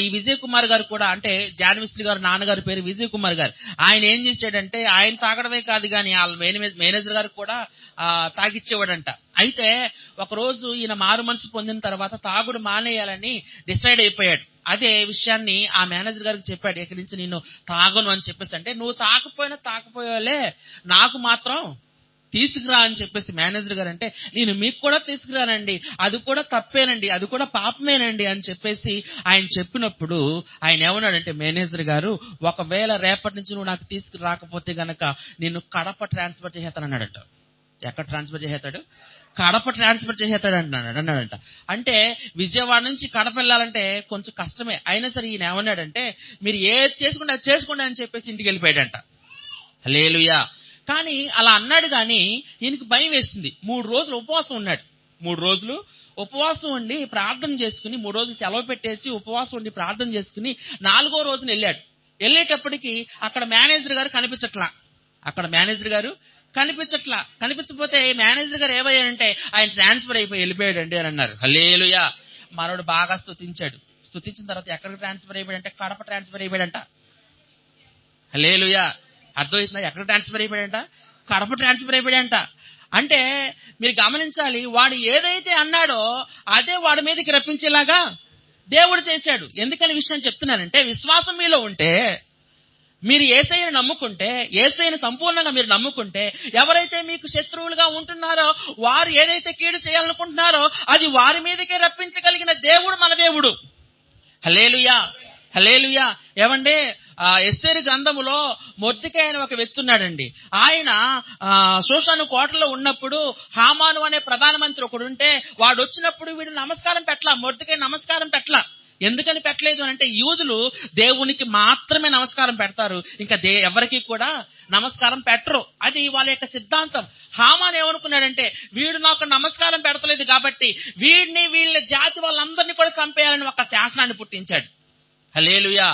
ఈ విజయ్ కుమార్ గారు కూడా, అంటే జాన్ వెస్లీ గారు నాన్నగారి పేరు విజయ్ కుమార్ గారు, ఆయన ఏం చేశాడంటే ఆయన తాగడమే కాదు కానీ వాళ్ళ మేనేజర్ గారికి కూడా తాగిచ్చేవాడంట. అయితే ఒకరోజు ఈయన మారు మనసు పొందిన తర్వాత తాగుడు మానేయాలని డిసైడ్ అయిపోయాడు. అదే విషయాన్ని ఆ మేనేజర్ గారికి చెప్పాడు, ఇక్కడి నుంచి నేను తాగను అని చెప్పేసి. అంటే నువ్వు తాకపోయాలే, నాకు మాత్రం తీసుకురా అని చెప్పేసి మేనేజర్ గారు అంటే, నేను మీకు కూడా తీసుకురానండి, అది కూడా తప్పేనండి, అది కూడా పాపమేనండి అని చెప్పేసి ఆయన చెప్పినప్పుడు ఆయన ఏమన్నాడంటే, మేనేజర్ గారు ఒకవేళ రేపటి నుంచి నువ్వు నాకు తీసుకురాకపోతే గనక నిన్ను కడప ట్రాన్స్ఫర్ చేసేస్తానన్నాడట. ఎక్కడ ట్రాన్స్ఫర్ చేసేస్తాడు? కడప ట్రాన్స్ఫర్ చేసేస్తాడు అన్నాడంట. అంటే విజయవాడ నుంచి కడప వెళ్ళాలంటే కొంచెం కష్టమే. అయినా సరే ఈయన ఏమన్నాడంటే, మీరు ఏది చేసుకుంటే అది చేసుకోండి అని చెప్పేసి ఇంటికి వెళ్ళిపోయాడంట. హల్లెలూయా. కానీ అలా అన్నాడు కానీ ఈయనకి భయం వేసింది. 3 రోజులు ఉపవాసం ఉన్నాడు. 3 రోజులు ఉపవాసం ఉండి ప్రార్థన చేసుకుని, 3 రోజులు సెలవు పెట్టేసి ఉపవాసం ఉండి ప్రార్థన చేసుకుని 4వ రోజున వెళ్ళాడు. వెళ్ళేటప్పటికి అక్కడ మేనేజర్ గారు కనిపించకపోతే మేనేజర్ గారు ఏమయ్యాడంటే ఆయన ట్రాన్స్ఫర్ అయిపోయి వెళ్ళిపోయాడండి అని అన్నారు. హల్లెలూయా. మనోడు బాగా స్తుతించిన తర్వాత ఎక్కడికి ట్రాన్స్ఫర్ అయిపోయాడంటే కడప ట్రాన్స్ఫర్ అయిపోయాడంట. హల్లెలూయా. అర్థమవుతుందా? ఎక్కడ ట్రాన్స్ఫర్ అయిపోయాడంట? కడప ట్రాన్స్ఫర్ అయిపోయాడంట. అంటే మీరు గమనించాలి, వాడు ఏదైతే అన్నాడో అదే వాడి మీదకి రప్పించేలాగా దేవుడు చేశాడు. ఎందుకని విషయం చెప్తున్నానంటే, విశ్వాసం మీలో ఉంటే, మీరు యేసయ్యను నమ్ముకుంటే, యేసయ్యను సంపూర్ణంగా మీరు నమ్ముకుంటే, ఎవరైతే మీకు శత్రువులుగా ఉంటున్నారో వారు ఏదైతే కీడు చేయాలనుకుంటున్నారో అది వారి మీదకే రప్పించగలిగిన దేవుడు మన దేవుడు. హల్లెలూయా, హల్లెలూయా. ఏమంటే ఎస్తేరు గ్రంథములో మొర్దెకై అనే ఒక వ్యక్తి ఉన్నాడండి. ఆయన షూషాను కోటలో ఉన్నప్పుడు హామాను అనే ప్రధానమంత్రి ఒకడు ఉంటే వాడు వచ్చినప్పుడు వీడు నమస్కారం పెట్టలా, మొర్దెకై నమస్కారం పెట్టలా. ఎందుకని పెట్టలేదు అని అంటే, యూదులు దేవునికి మాత్రమే నమస్కారం పెడతారు, ఇంకా ఎవరికి కూడా నమస్కారం పెట్టరు. అది వాళ్ళ యొక్క సిద్ధాంతం. హామాన్ ఏమనుకున్నాడంటే, వీడు నాకు నమస్కారం పెడతలేదు కాబట్టి వీళ్ళ జాతి వాళ్ళందరినీ కూడా చంపేయాలని ఒక శాసనాన్ని పుట్టించాడు. హల్లెలూయా.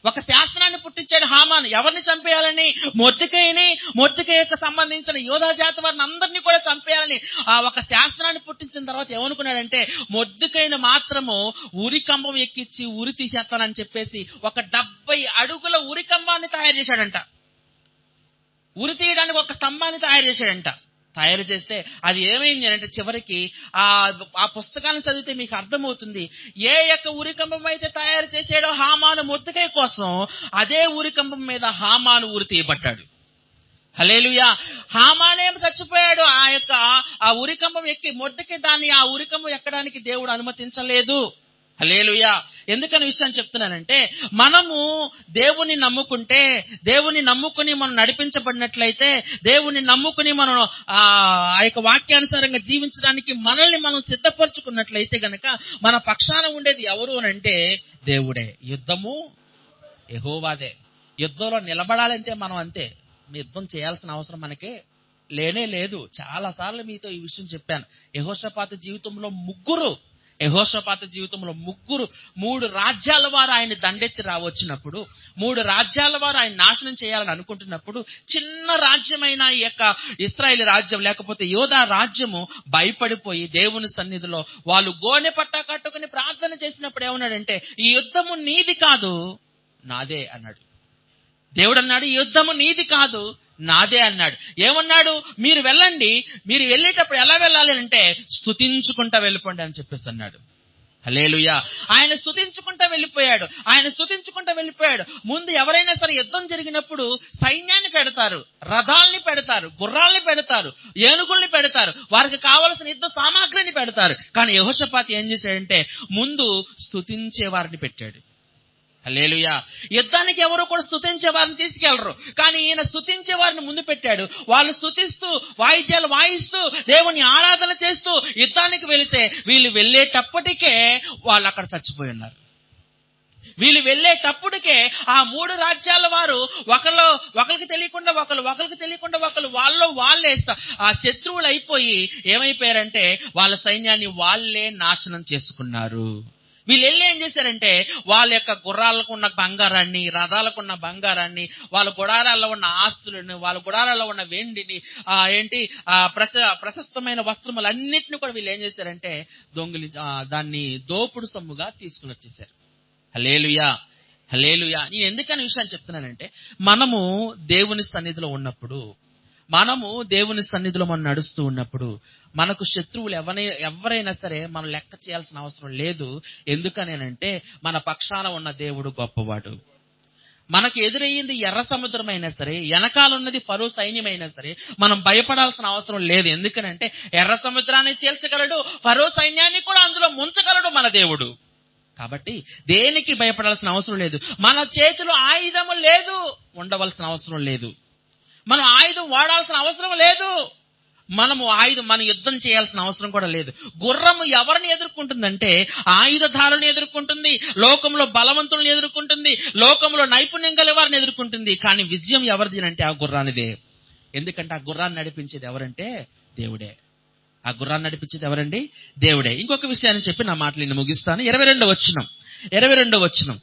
ఒక శాస్త్రాన్ని పుట్టించాడు హామాను. ఎవరిని చంపేయాలని? మొర్దెకైకి సంబంధించిన యోధా జాతి వారిని అందరినీ కూడా చంపేయాలని ఒక శాస్త్రాన్ని పుట్టించిన తర్వాత ఏమనుకున్నాడంటే, మొర్దెకైని మాత్రము ఉరికంబం ఎక్కించి ఉరి తీసేస్తానని చెప్పేసి ఒక 70 అడుగుల ఉరికంబాన్ని తయారు చేశాడంట. ఉరి తీయడానికి ఒక స్తంభాన్ని తయారు చేశాడంట. తయారు చేస్తే అది ఏమైంది అంటే, చివరికి ఆ పుస్తకాన్ని చదివితే మీకు అర్థమవుతుంది, ఏ యొక్క ఉరికంబం అయితే తయారు చేసాడో హామాను మొర్దెకై కోసం, అదే ఉరికంబం మీద హామాను ఉరి తీయబడ్డాడు. హల్లెలూయా. హామానేం చచ్చిపోయాడు, ఆ ఉరికంబం ఎక్కి మొర్దెకై దాన్ని ఆ ఉరికంబం ఎక్కడానికి దేవుడు అనుమతించలేదు. హల్లెలూయా. ఎందుకని విషయాన్ని చెప్తున్నానంటే, మనము దేవుని నమ్ముకుంటే, దేవుని నమ్ముకుని మనం నడిపించబడినట్లయితే, దేవుని నమ్ముకుని మనం ఆ యొక్క వాక్యానుసారంగా జీవించడానికి మనల్ని మనం సిద్ధపరచుకున్నట్లయితే గనక మన పక్షాన ఉండేది ఎవరు అని అంటే దేవుడే. యుద్ధము యెహోవాదే. యుద్ధంలో నిలబడాలంటే మనం అంతే, యుద్ధం చేయాల్సిన అవసరం మనకి లేనే లేదు. చాలా సార్లు మీతో ఈ విషయం చెప్పాను. యెహోషాపాతు జీవితంలో ముగ్గురు 3 రాజ్యాల వారు ఆయన దండెత్తి వచ్చినప్పుడు, 3 రాజ్యాల వారు ఆయన నాశనం చేయాలని అనుకుంటున్నప్పుడు, చిన్న రాజ్యమైన ఈ యొక్క ఇశ్రాయేలు రాజ్యం లేకపోతే యోధా రాజ్యము భయపడిపోయి దేవుని సన్నిధిలో వాళ్ళు గోనె పట్టా కట్టుకుని ప్రార్థన చేసినప్పుడు ఏమన్నాడంటే, ఈ యుద్ధము నీది కాదు నాదే అన్నాడు. దేవుడు అన్నాడు, ఈ యుద్ధము నీది కాదు నాదే అన్నాడు. ఏమన్నాడు? మీరు వెళ్ళండి, మీరు వెళ్ళేటప్పుడు ఎలా వెళ్ళాలి అంటే స్తుతించుకుంటా వెళ్ళిపోండి అని చెప్పేసి అన్నాడు. హల్లెలూయా. ఆయన స్తుతించుకుంటా వెళ్ళిపోయాడు. ముందు ఎవరైనా సరే యుద్ధం జరిగినప్పుడు సైన్యాన్ని పెడతారు, రథాల్ని పెడతారు, గుర్రాల్ని పెడతారు, ఏనుగుల్ని పెడతారు, వారికి కావలసిన యుద్ధ సామాగ్రిని పెడతారు. కానీ యెహోషాపాతు ఏం చేశాడంటే ముందు స్తుతించే వారిని పెట్టాడు. హల్లెలూయా. యుద్ధానికి ఎవరు కూడా స్తుతించే వారిని తీసుకెళ్లరు, కానీ ఈయన స్తుతించే వారిని ముందు పెట్టాడు. వాళ్ళు స్తుతిస్తూ వాయిద్యాలు వాయిస్తూ దేవుని ఆరాధన చేస్తూ యుద్ధానికి వెళితే వీళ్ళు వెళ్ళేటప్పటికే వాళ్ళు అక్కడ చచ్చిపోయి ఉన్నారు. వీళ్ళు వెళ్ళేటప్పటికే ఆ 3 రాజ్యాల వారు ఒకరికి తెలియకుండా వాళ్ళే ఆ శత్రువులు అయిపోయి ఏమైపోయారంటే వాళ్ళ సైన్యాన్ని వాళ్ళే నాశనం చేసుకున్నారు. వీళ్ళు వెళ్ళి ఏం చేశారంటే వాళ్ళ యొక్క గుర్రాలకు ఉన్న బంగారాన్ని, రథాలకు బంగారాన్ని, వాళ్ళ గుడారాల్లో ఉన్న ఆస్తులను, వాళ్ళ గుడారాల్లో ఉన్న వెండిని, ప్రశస్తమైన వస్త్రములన్నింటినీ కూడా వీళ్ళు ఏం చేశారంటే దాన్ని దోపుడు సొమ్ముగా తీసుకుని వచ్చేసారు. హల్లెలూయా. నేను ఎందుకని విషయాన్ని చెప్తున్నానంటే, మనము దేవుని సన్నిధిలో ఉన్నప్పుడు, మనము దేవుని సన్నిధిలో మనం నడుస్తూ ఉన్నప్పుడు మనకు శత్రువులు ఎవరైనా సరే మనం లెక్క చేయాల్సిన అవసరం లేదు. ఎందుకనేనంటే మన పక్షాన ఉన్న దేవుడు గొప్పవాడు. మనకు ఎదురయ్యింది ఎర్ర సముద్రం అయినా సరే, వెనకాలన్నది ఫరో సైన్యమైనా సరే మనం భయపడాల్సిన అవసరం లేదు. ఎందుకనంటే ఎర్ర సముద్రాన్ని చీల్చగలడు, ఫరో సైన్యాన్ని కూడా అందులో ముంచగలడు మన దేవుడు. కాబట్టి దేనికి భయపడాల్సిన అవసరం లేదు. మన చేతిలో ఆయుధము లేదు, ఉండవలసిన అవసరం లేదు. మనం ఆయుధం వాడాల్సిన అవసరం లేదు. మన యుద్ధం చేయాల్సిన అవసరం కూడా లేదు. గుర్రము ఎవరిని ఎదుర్కొంటుందంటే ఆయుధధారులను ఎదుర్కొంటుంది, లోకంలో బలవంతులను ఎదుర్కొంటుంది, లోకంలో నైపుణ్యం గల వారిని ఎదుర్కొంటుంది. కానీ విజయం ఎవరిది అంటే ఆ గుర్రానిదే. ఎందుకంటే ఆ గుర్రాన్ని నడిపించేది ఎవరంటే దేవుడే. ఆ గుర్రాన్ని నడిపించేది ఎవరండి? దేవుడే. ఇంకొక విషయాన్ని చెప్పి నా మాటలు నేను ముగిస్తాను. 22వ వచనం.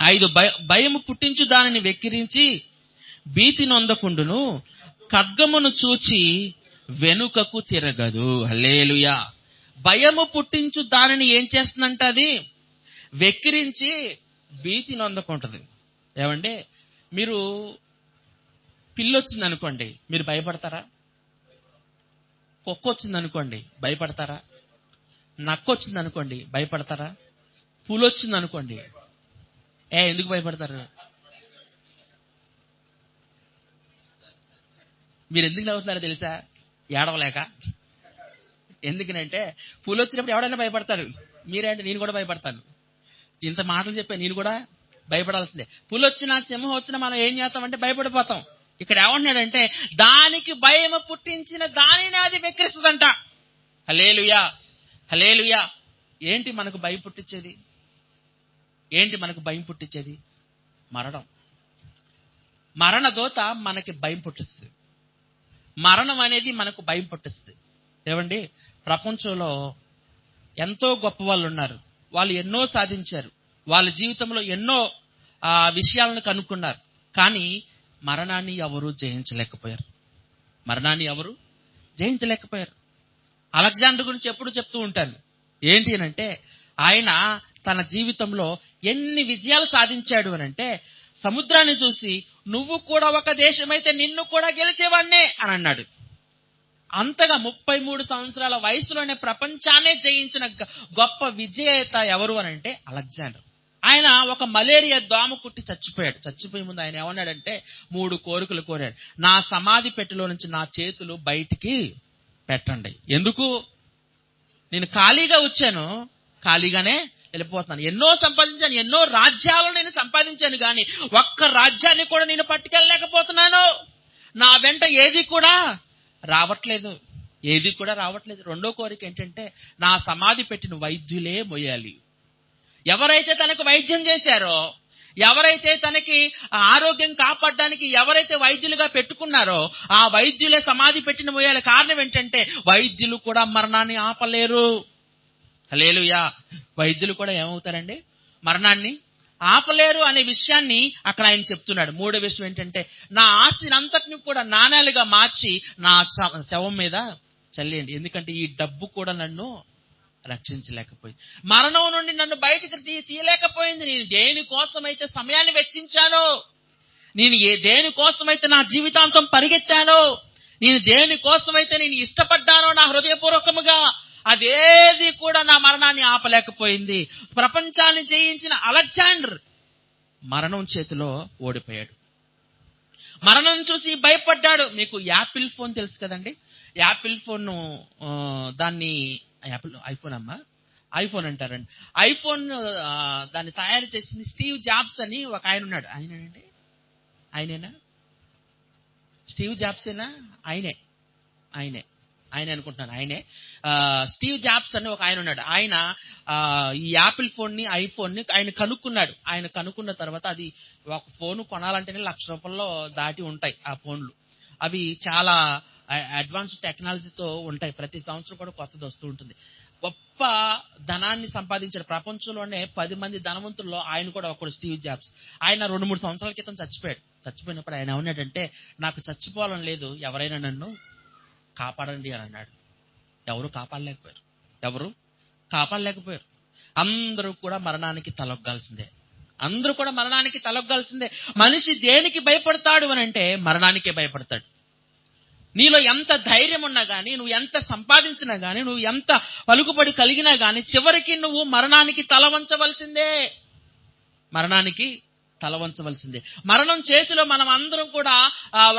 5 భయము పుట్టించు దానిని వెక్కిరించి భీతి నొందకుండును, ఖడ్గమును చూచి వెనుకకు తిరగదు. హల్లెలూయా. భయము పుట్టించు దానిని ఏం చేస్తుందంట? అది వెక్కిరించి భీతి నొందకుంటది. ఏమంటే మీరు పిల్లొచ్చింది అనుకోండి, మీరు భయపడతారా? కుక్క వచ్చింది అనుకోండి, భయపడతారా? నక్క వచ్చింది అనుకోండి, భయపడతారా? పులి వచ్చింది అనుకోండి, ఎందుకు భయపడతారు? మీరు ఎందుకు నవ్వుతున్నారో తెలుసా? ఏడవలేక. ఎందుకనంటే పులి వచ్చినప్పుడు ఎవడైనా భయపడతాడు. మీరేంటే నేను కూడా భయపడతాను. ఇంత మాటలు చెప్పా, నేను కూడా భయపడాల్సిందే. పులి వచ్చినా సింహం వచ్చినా మనం ఏం చేస్తామంటే భయపడిపోతాం. ఇక్కడ ఏమంటున్నాడంటే దానికి భయం పుట్టించిన దానిని అది వెక్కిరిస్తుందంట. హల్లెలూయా. ఏంటి మనకు భయం పుట్టించేది? మరణ దోత మనకి భయం పుట్టిస్తుంది. మరణం అనేది మనకు భయం పుట్టిస్తుంది. ఏమండి, ప్రపంచంలో ఎంతో గొప్ప వాళ్ళు ఉన్నారు. వాళ్ళు ఎన్నో సాధించారు, వాళ్ళ జీవితంలో ఎన్నో విషయాలను కనుక్కున్నారు. కానీ మరణాన్ని ఎవరు జయించలేకపోయారు. అలెగ్జాండర్ గురించి ఎప్పుడు చెప్తూ ఉంటాను. ఏంటి అనంటే ఆయన తన జీవితంలో ఎన్ని విజయాలు సాధించాడు అనంటే సముద్రాన్ని చూసి నువ్వు కూడా ఒక దేశమైతే నిన్ను కూడా గెలిచేవాడినే అని అన్నాడు. అంతగా 33 సంవత్సరాల వయసులోనే ప్రపంచాన్ని జయించిన గొప్ప విజేత ఎవరు అనంటే అలెగ్జాండర్. ఆయన ఒక మలేరియా దోమ కుట్టి చచ్చిపోయాడు. చచ్చిపోయే ముందు ఆయన ఏమన్నాడంటే 3 కోరికలు కోరాడు. నా సమాధి పెట్టెలో నుంచి నా చేతులు బయటికి పెట్టండి. ఎందుకు? నేను ఖాళీగా వచ్చాను, ఖాళీగానే వెళ్ళిపోతున్నాను. ఎన్నో సంపాదించాను, ఎన్నో రాజ్యాలను నేను సంపాదించాను, కానీ ఒక్క రాజ్యాన్ని కూడా నేను పట్టుకెళ్ళలేకపోతున్నాను. నా వెంట ఏది కూడా రావట్లేదు. రెండో కోరిక ఏంటంటే, నా సమాధి పెట్టిన వైద్యులే మోయాలి. ఎవరైతే తనకు వైద్యం చేశారో, ఎవరైతే తనకి ఆరోగ్యం కాపాడడానికి ఎవరైతే వైద్యులుగా పెట్టుకున్నారో, ఆ వైద్యులే సమాధి పెట్టిన మోయాలి. కారణం ఏంటంటే, వైద్యులు కూడా మరణాన్ని ఆపలేరు. హల్లెలూయా. వైద్యులు కూడా ఏమవుతారండి? మరణాన్ని ఆపలేరు అనే విషయాన్ని అక్కడ ఆయన చెప్తున్నాడు. మూడో విషయం ఏంటంటే, నా ఆస్తిని అంతటిని కూడా నాణేలుగా మార్చి నా శవం మీద చల్లేయండి. ఎందుకంటే ఈ డబ్బు కూడా నన్ను రక్షించలేకపోయింది, మరణం నుండి నన్ను బయటకు తీయలేకపోయింది. నేను దేనికోసమైతే సమయాన్ని వెచ్చించానో, నేను దేనికోసమైతే నా జీవితాంతం పరిగెత్తానో, నేను దేనికోసమైతే నేను ఇష్టపడ్డానో నా హృదయపూర్వకముగా, అదేది కూడా నా మరణాన్ని ఆపలేకపోయింది. ప్రపంచాన్ని జయించిన అలెగ్జాండర్ మరణం చేతిలో ఓడిపోయాడు. మరణం చూసి భయపడ్డాడు. మీకు యాపిల్ ఫోన్ తెలుసు కదండి. యాపిల్ ఫోన్ దాన్ని ఐఫోన్ అంటారండి. ఐఫోన్ దాన్ని తయారు చేసింది స్టీవ్ జాబ్స్ అని ఒక ఆయన ఉన్నాడు. ఆయనేనా? స్టీవ్ జాబ్సేనా? ఆయనే అనుకుంటున్నాను. స్టీవ్ జాబ్స్ అని ఒక ఆయన ఉన్నాడు. ఆయన ఈ యాపిల్ ఐఫోన్ ని ఆయన కనుక్కున్నాడు. ఆయన కనుక్కున్న తర్వాత అది ఒక ఫోన్ కొనాలంటేనే ₹1,00,000 దాటి ఉంటాయి ఆ ఫోన్లు. అవి చాలా అడ్వాన్స్డ్ టెక్నాలజీతో ఉంటాయి. ప్రతి సంవత్సరం కూడా కొత్తది వస్తూ ఉంటుంది. గొప్ప ధనాన్ని సంపాదించాడు. ప్రపంచంలోనే 10 మంది ధనవంతుల్లో ఆయన కూడా ఒకడు, స్టీవ్ జాబ్స్. ఆయన 2-3 సంవత్సరాల క్రితం చచ్చిపోయాడు. చచ్చిపోయినప్పుడు ఆయన ఏమన్నాడంటే, నాకు చచ్చిపోవాలని లేదు, ఎవరైనా నన్ను కాపాడండి అని అన్నాడు. ఎవరు కాపాడలేకపోయారు. అందరూ కూడా మరణానికి తలొగ్గాల్సిందే. మనిషి దేనికి భయపడతాడు అని అంటే, మరణానికే భయపడతాడు. నీలో ఎంత ధైర్యం ఉన్నా గానీ, నువ్వు ఎంత సంపాదించినా గానీ, నువ్వు ఎంత పలుకుబడి కలిగినా గానీ, చివరికి నువ్వు మరణానికి తల వంచవలసిందే. మరణం చేతిలో మనం అందరం కూడా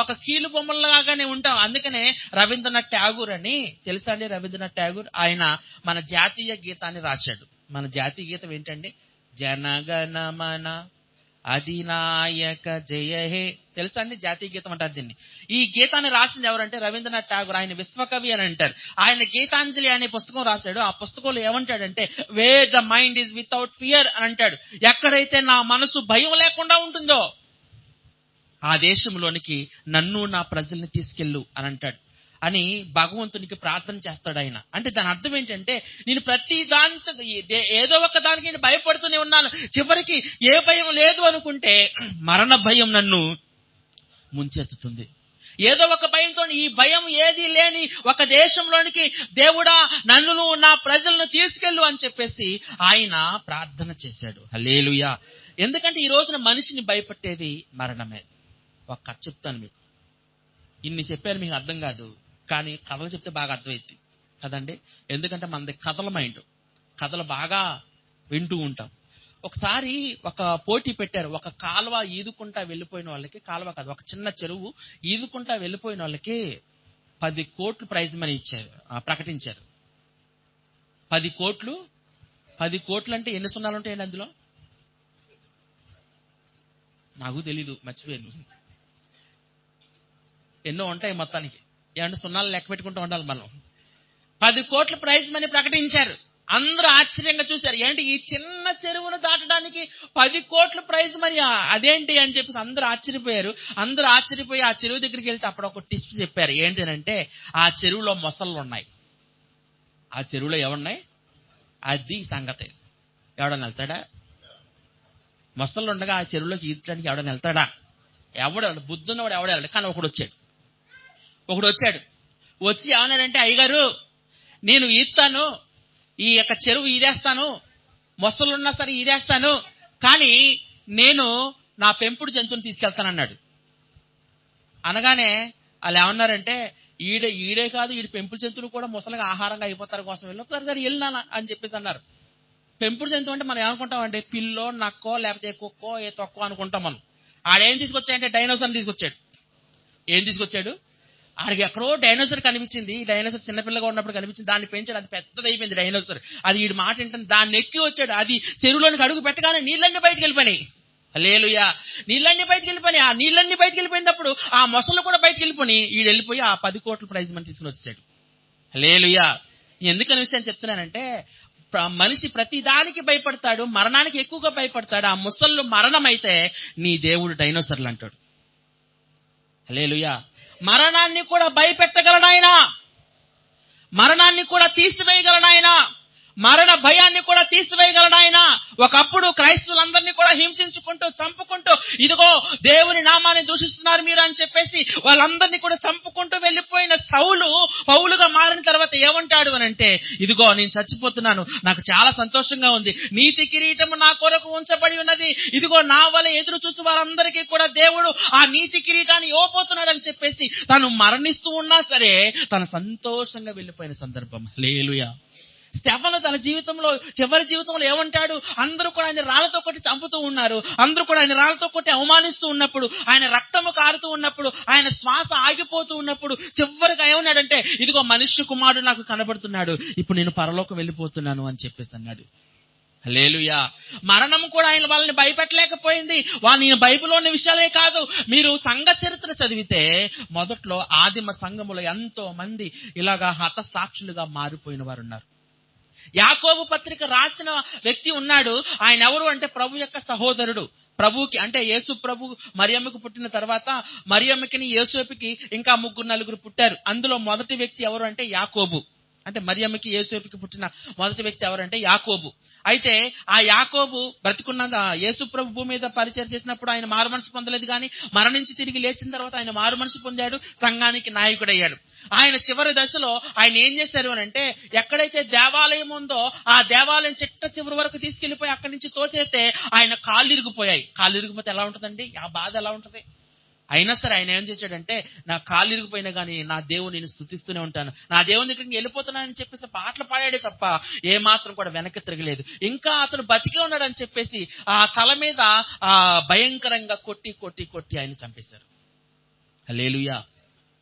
ఒక కీలు బొమ్మలాగానే ఉంటాం. అందుకనే రవీంద్రనాథ్ ఠాగూర్ అని తెలుసా అండి? రవీంద్రనాథ్ ఠాగూర్ ఆయన మన జాతీయ గీతాన్ని రాశాడు. మన జాతీయ గీతం ఏంటండి? జనగణమన అధినాయక జయ హే. తెలుసా అండి? జాతీయ గీతం అంటారు దీన్ని. ఈ గీతాన్ని రాసింది ఎవరంటే రవీంద్రనాథ్ ఠాగూర్. ఆయన విశ్వకవి అని అంటారు. ఆయన గీతాంజలి అనే పుస్తకం రాశాడు. ఆ పుస్తకంలో ఏమంటాడంటే, wear the mind is without fear అని అంటాడు. ఎక్కడైతే నా మనసు భయం లేకుండా ఉంటుందో, ఆ దేశంలోనికి నన్ను నా ప్రజల్ని తీసుకెళ్ళు అని అంటాడు. అని భగవంతునికి ప్రార్థన చేస్తాడు ఆయన. అంటే దాని అర్థం ఏంటంటే, నేను ప్రతి దాంతో ఏదో ఒక దానికి నేను భయపడుతూనే ఉన్నాను. చివరికి ఏ భయం లేదు అనుకుంటే మరణ భయం నన్ను ముంచెత్తుతుంది. ఏదో ఒక భయంతో, ఈ భయం ఏది లేని ఒక దేశంలోనికి దేవుడా నన్ను నా ప్రజలను తీసుకెళ్ళు అని చెప్పేసి ఆయన ప్రార్థన చేశాడు. హల్లెలూయా. ఎందుకంటే ఈ రోజున మనిషిని భయపెట్టేది మరణమే. ఒక కథ చెప్తాను మీకు. ఇన్ని చెప్పారు, మీకు అర్థం కాదు, కానీ కథలు చెప్తే బాగా అర్థమైంది కదండి. ఎందుకంటే మనది కథల మైండ్, కథలు బాగా వింటూ ఉంటాం. ఒకసారి ఒక పోటీ పెట్టారు. ఒక కాలువ ఈదుకుంటా వెళ్ళిపోయిన వాళ్ళకి, కాలువ కాదు, ఒక చిన్న చెరువు ఈదుకుంటా వెళ్ళిపోయిన వాళ్ళకి 10 కోట్లు ప్రైజ్ మనీ ప్రకటించారు. 10 కోట్లు అంటే ఎన్ని సున్నాలు ఉంటాయండి అందులో? నాకు తెలీదు, మర్చిపోయాను. ఎన్నో ఉంటాయి మొత్తానికి. ఏమంటే సున్నాలు లెక్క పెట్టుకుంటూ ఉండాలి మనం. 10 కోట్ల ప్రైజ్ మనీ ప్రకటించారు. అందరూ ఆశ్చర్యంగా చూశారు. ఏంటి ఈ చిన్న చెరువును దాటడానికి 10 కోట్ల ప్రైజ్ మనీ, అదేంటి అని చెప్పేసి అందరూ ఆశ్చర్యపోయారు. అందరూ ఆశ్చర్యపోయి ఆ చెరువు దగ్గరికి వెళ్తే అప్పుడు ఒక టిస్ట్ చెప్పారు. ఏంటంటే, ఆ చెరువులో మొసళ్ళు ఉన్నాయి. ఆ చెరువులో ఏమున్నాయి? అది సంగతి. ఎవడన్నా వెళ్తాడా? మొసళ్ళు ఉండగా ఆ చెరువులోకి ఈదడానికి ఎవడన్నా వెళ్తాడా? బుద్ధున్నవాడు ఎవడెళ్ళాడు. కానీ ఒకడు వచ్చాడు. వచ్చి ఏమన్నాడంటే, అయ్యగారు నేను ఈదుతాను, ఈ యొక్క చెరువు ఈదేస్తాను, మొసలున్నా సరే ఈదేస్తాను, కానీ నేను నా పెంపుడు జంతువుని తీసుకెళ్తానన్నాడు. అనగానే వాళ్ళు ఏమన్నారంటే, ఈడే కాదు, ఈడు పెంపుడు జంతువులు కూడా మొసలుగా ఆహారంగా అయిపోతారు కోసం సరే వెళ్ళినా అని చెప్పేసి అన్నారు. పెంపుడు జంతువు అంటే మనం ఏమనుకుంటామంటే, పిల్లో, నక్కో, లేకపోతే కుక్కో, ఏ తొక్కో అనుకుంటాం మనం. ఆడేం తీసుకొచ్చాడంటే డైనోసార్ని తీసుకొచ్చాడు. ఏం తీసుకొచ్చాడు? ఆడికి ఎక్కడో డైనోసర్ కనిపించింది. ఈ డైనోసర్ చిన్నపిల్లగా ఉన్నప్పుడు కనిపించింది. దాన్ని పెంచాడు, అది పెద్దదైపోయింది డైనోసర్. అది వీడు మాట ఏంటంటే దాన్ని ఎక్కి వచ్చాడు. అది చెరువులోనికి అడుగు పెట్టగానే నీళ్ళన్నీ బయటకు వెళ్ళిపోయినాయి. హల్లెలూయా. నీళ్ళన్నీ బయటకు వెళ్ళిపోయి, ఆ నీళ్ళన్నీ బయటకు వెళ్ళిపోయినప్పుడు ఆ మొసళ్ళు కూడా బయటకు వెళ్ళిపోయి వీడు వెళ్ళిపోయి ఆ 10 కోట్ల ప్రైజ్ మని తీసుకుని వచ్చాడు. హల్లెలూయా. ఎందుకని విషయం చెప్తున్నానంటే, మనిషి ప్రతి దానికి భయపడతాడు, మరణానికి ఎక్కువగా భయపడతాడు. ఆ ముసళ్ళు మరణం అయితే నీ దేవుడు డైనోసర్లు అంటాడు. హల్లెలూయా. మరణాన్ని కూడా భయపెట్టగలడాయన, మరణాన్ని కూడా తీసివేయగలడాయన, మరణ భయాన్ని కూడా తీసివేయగలడాయన. ఒకప్పుడు క్రైస్తవులందరినీ కూడా హింసించుకుంటూ చంపుకుంటూ, ఇదిగో దేవుని నామాన్ని దూషిస్తున్నారు మీరు అని చెప్పేసి వాళ్ళందరినీ కూడా చంపుకుంటూ వెళ్ళిపోయిన సౌలు పౌలుగా మారిన తర్వాత ఏమంటాడు అని అంటే, ఇదిగో నేను చచ్చిపోతున్నాను, నాకు చాలా సంతోషంగా ఉంది, నీతి కిరీటము నా కొరకు ఉంచబడి ఉన్నది, ఇదిగో నా వల్ల ఎదురు చూసి వారందరికీ కూడా దేవుడు ఆ నీతి కిరీటాన్ని ఇవ్వబోతున్నాడు అని చెప్పేసి తను మరణిస్తూ ఉన్నా సరే తను సంతోషంగా వెళ్ళిపోయిన సందర్భం. హల్లెలూయా. స్టెఫను తన జీవితంలో చివరి జీవితంలో ఏమంటాడు, అందరూ కూడా ఆయన రాళ్లతో కొట్టి చంపుతూ ఉన్నారు, అందరూ కూడా ఆయన రాళ్లతో కొట్టి అవమానిస్తూ ఉన్నప్పుడు, ఆయన రక్తము కారుతూ ఉన్నప్పుడు, ఆయన శ్వాస ఆగిపోతూ ఉన్నప్పుడు చివరిగా ఏమన్నాడంటే, ఇదిగో మనుష్య కుమారుడు నాకు కనబడుతున్నాడు, ఇప్పుడు నేను పరలోకం వెళ్ళిపోతున్నాను అని చెప్పేసి అన్నాడు. హల్లెలూయా. మరణం కూడా ఆయన వాళ్ళని భయపెట్టలేకపోయింది. నేను బైబిల్లోని విషయాలే కాదు, మీరు సంఘ చరిత్ర చదివితే మొదట్లో ఆదిమ సంఘములో ఎంతో మంది ఇలాగా హతసాక్షులుగా మారిపోయిన వారు ఉన్నారు. యాకోబు పత్రిక రాసిన వ్యక్తి ఉన్నాడు. ఆయన ఎవరు అంటే ప్రభు యొక్క సహోదరుడు. ప్రభుకి అంటే యేసు ప్రభు మరియమ్మకు పుట్టిన తర్వాత మరియమ్మకిని యేసేపుకి ఇంకా 3-4 పుట్టారు. అందులో మొదటి వ్యక్తి ఎవరు అంటే యాకోబు. అంటే మరియమ్మకి యేసేపుకి పుట్టిన మొదటి వ్యక్తి ఎవరంటే యాకోబు. అయితే ఆ యాకోబు బ్రతికున్న యేసు ప్రభు భూమి మీద పరిచయం చేసినప్పుడు ఆయన మారు మనసు పొందలేదు, కానీ మరణించి తిరిగి లేచిన తర్వాత ఆయన మారు మనసు పొందాడు, సంఘానికి నాయకుడయ్యాడు. ఆయన చివరి దశలో ఆయన ఏం చేశారు అని అంటే, ఎక్కడైతే దేవాలయం ఉందో ఆ దేవాలయం చివరి వరకు తీసుకెళ్లిపోయి అక్కడి నుంచి తోసేస్తే ఆయన కాళ్ళు ఇరిగిపోయాయి. కాళ్ళు ఇరిగిపోతే ఎలా ఉంటుందండి, ఆ బాధ ఎలా ఉంటుంది? అయినా సరే ఆయన ఏం చేశాడంటే, నా కాళ్ళు ఇరిగిపోయినా కానీ నా దేవుని నేను స్తుతిస్తూనే ఉంటాను, నా దేవుని దగ్గరికి వెళ్ళిపోతున్నానని చెప్పేసి పాటలు పాడాడే తప్ప ఏమాత్రం కూడా వెనక్కి తిరగలేదు. ఇంకా అతను బతికే ఉన్నాడని చెప్పేసి ఆ తల మీద భయంకరంగా కొట్టి కొట్టి కొట్టి ఆయన చంపేశారు. హల్లెలూయా.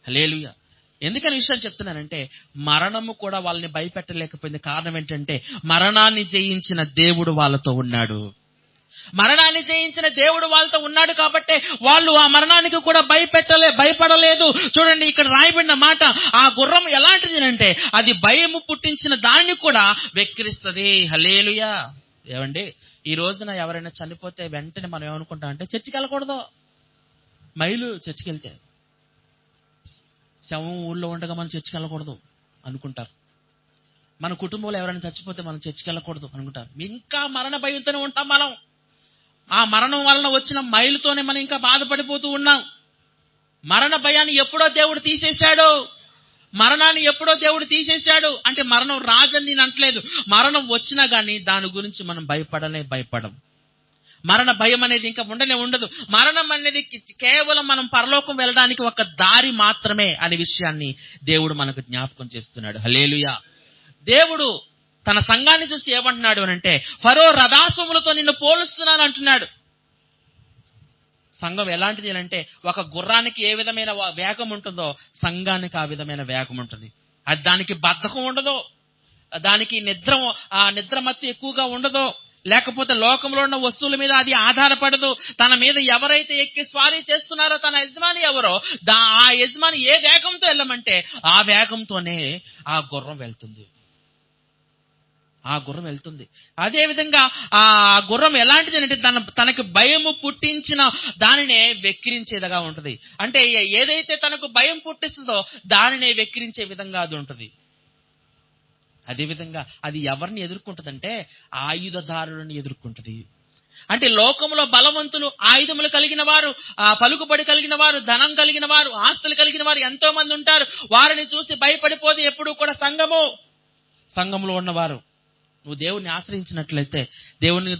హల్లెలూయా. ఎందుకని విషయం చెప్తున్నానంటే, మరణము కూడా వాళ్ళని భయపెట్టలేకపోయింది. కారణం ఏంటంటే, మరణాన్ని జయించిన దేవుడు వాళ్ళతో ఉన్నాడు. మరణాన్ని జయించిన దేవుడు వాళ్ళతో ఉన్నాడు కాబట్టి వాళ్ళు ఆ మరణానికి కూడా భయపడలేదు. చూడండి ఇక్కడ రాయబడిన మాట, ఆ గుర్రం ఎలాంటిది అంటే అది భయము పుట్టించిన దాన్ని కూడా వెక్కిరిస్తుంది. హల్లెలూయా. ఏమండి, ఈ రోజున ఎవరైనా చనిపోతే వెంటనే మనం ఏమనుకుంటాం అంటే చర్చికి వెళ్ళకూడదు, మైలు చర్చికి వెళ్తే శవం ఊళ్ళో ఉండగా మనం చర్చికి వెళ్ళకూడదు అనుకుంటారు. మన కుటుంబంలో ఎవరైనా చచ్చిపోతే మనం చర్చికి వెళ్ళకూడదు అనుకుంటారు. ఇంకా మరణ భయంతోనే ఉంటాం మనం. ఆ మరణం వలన వచ్చిన మైలుతోనే మనం ఇంకా బాధపడిపోతూ ఉన్నాం. మరణ భయాన్ని ఎప్పుడో దేవుడు తీసేశాడు, మరణాన్ని ఎప్పుడో దేవుడు తీసేశాడు. అంటే మరణం రాదని నేను అంటలేదు, మరణం వచ్చినా కానీ దాని గురించి మనం భయపడం. మరణ భయం అనేది ఇంకా ఉండదు. మరణం అనేది కేవలం మనం పరలోకం వెళ్ళడానికి ఒక దారి మాత్రమే అనే విషయాన్ని దేవుడు మనకు జ్ఞాపకం చేస్తున్నాడు. హల్లెలూయా. దేవుడు తన సంఘాన్ని చూసి ఏమంటున్నాడు అని అంటే, ఫరో రథాశ్వములతో నిన్ను పోలుస్తున్నాను అంటున్నాడు. సంఘం ఎలాంటిది అంటే, ఒక గుర్రానికి ఏ విధమైన వేగం ఉంటుందో సంఘానికి ఆ విధమైన వేగం ఉంటుంది. అది దానికి బద్ధకం ఉండదు, దానికి నిద్రమత్తు ఎక్కువగా ఉండదు, లేకపోతే లోకంలో ఉన్న వస్తువుల మీద అది ఆధారపడదు. తన మీద ఎవరైతే ఎక్కి స్వారీ చేస్తున్నారో తన యజమాని ఎవరో ఆ యజమాని ఏ వేగంతో వెళ్ళమంటే ఆ వేగంతోనే ఆ గుర్రం వెళ్తుంది. అదే విధంగా ఆ గుర్రం ఎలాంటిది అంటే తనకు భయము పుట్టించిన దానినే వెక్కిరించేదిగా ఉంటుంది. అంటే ఏదైతే తనకు భయం పుట్టిస్తుందో దానినే వెక్కిరించే విధంగా అది ఉంటుంది. అదేవిధంగా అది ఎవరిని ఎదుర్కొంటుందంటే ఆయుధదారులను ఎదుర్కొంటుంది. అంటే లోకంలో బలవంతులు, ఆయుధములు కలిగిన వారు, పలుకుబడి కలిగిన వారు, ధనం కలిగిన వారు, ఆస్తులు కలిగిన వారు ఎంతో మంది ఉంటారు. వారిని చూసి భయపడిపోతే ఎప్పుడూ కూడా సంఘంలో ఉన్నవారు, నువ్వు దేవుని ఆశ్రయించినట్లయితే, దేవుని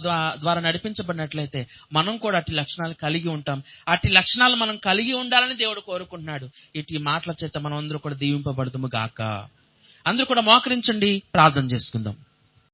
ద్వారా నడిపించబడినట్లయితే మనం కూడా అట్టి లక్షణాలు కలిగి ఉంటాం. అట్టి లక్షణాలు మనం కలిగి ఉండాలని దేవుడు కోరుకుంటున్నాడు. ఇటు మాటల చేత మనం అందరూ కూడా దీవింపబడదుము గాక. అందరూ కూడా మోకరించండి, ప్రార్థన చేసుకుందాం.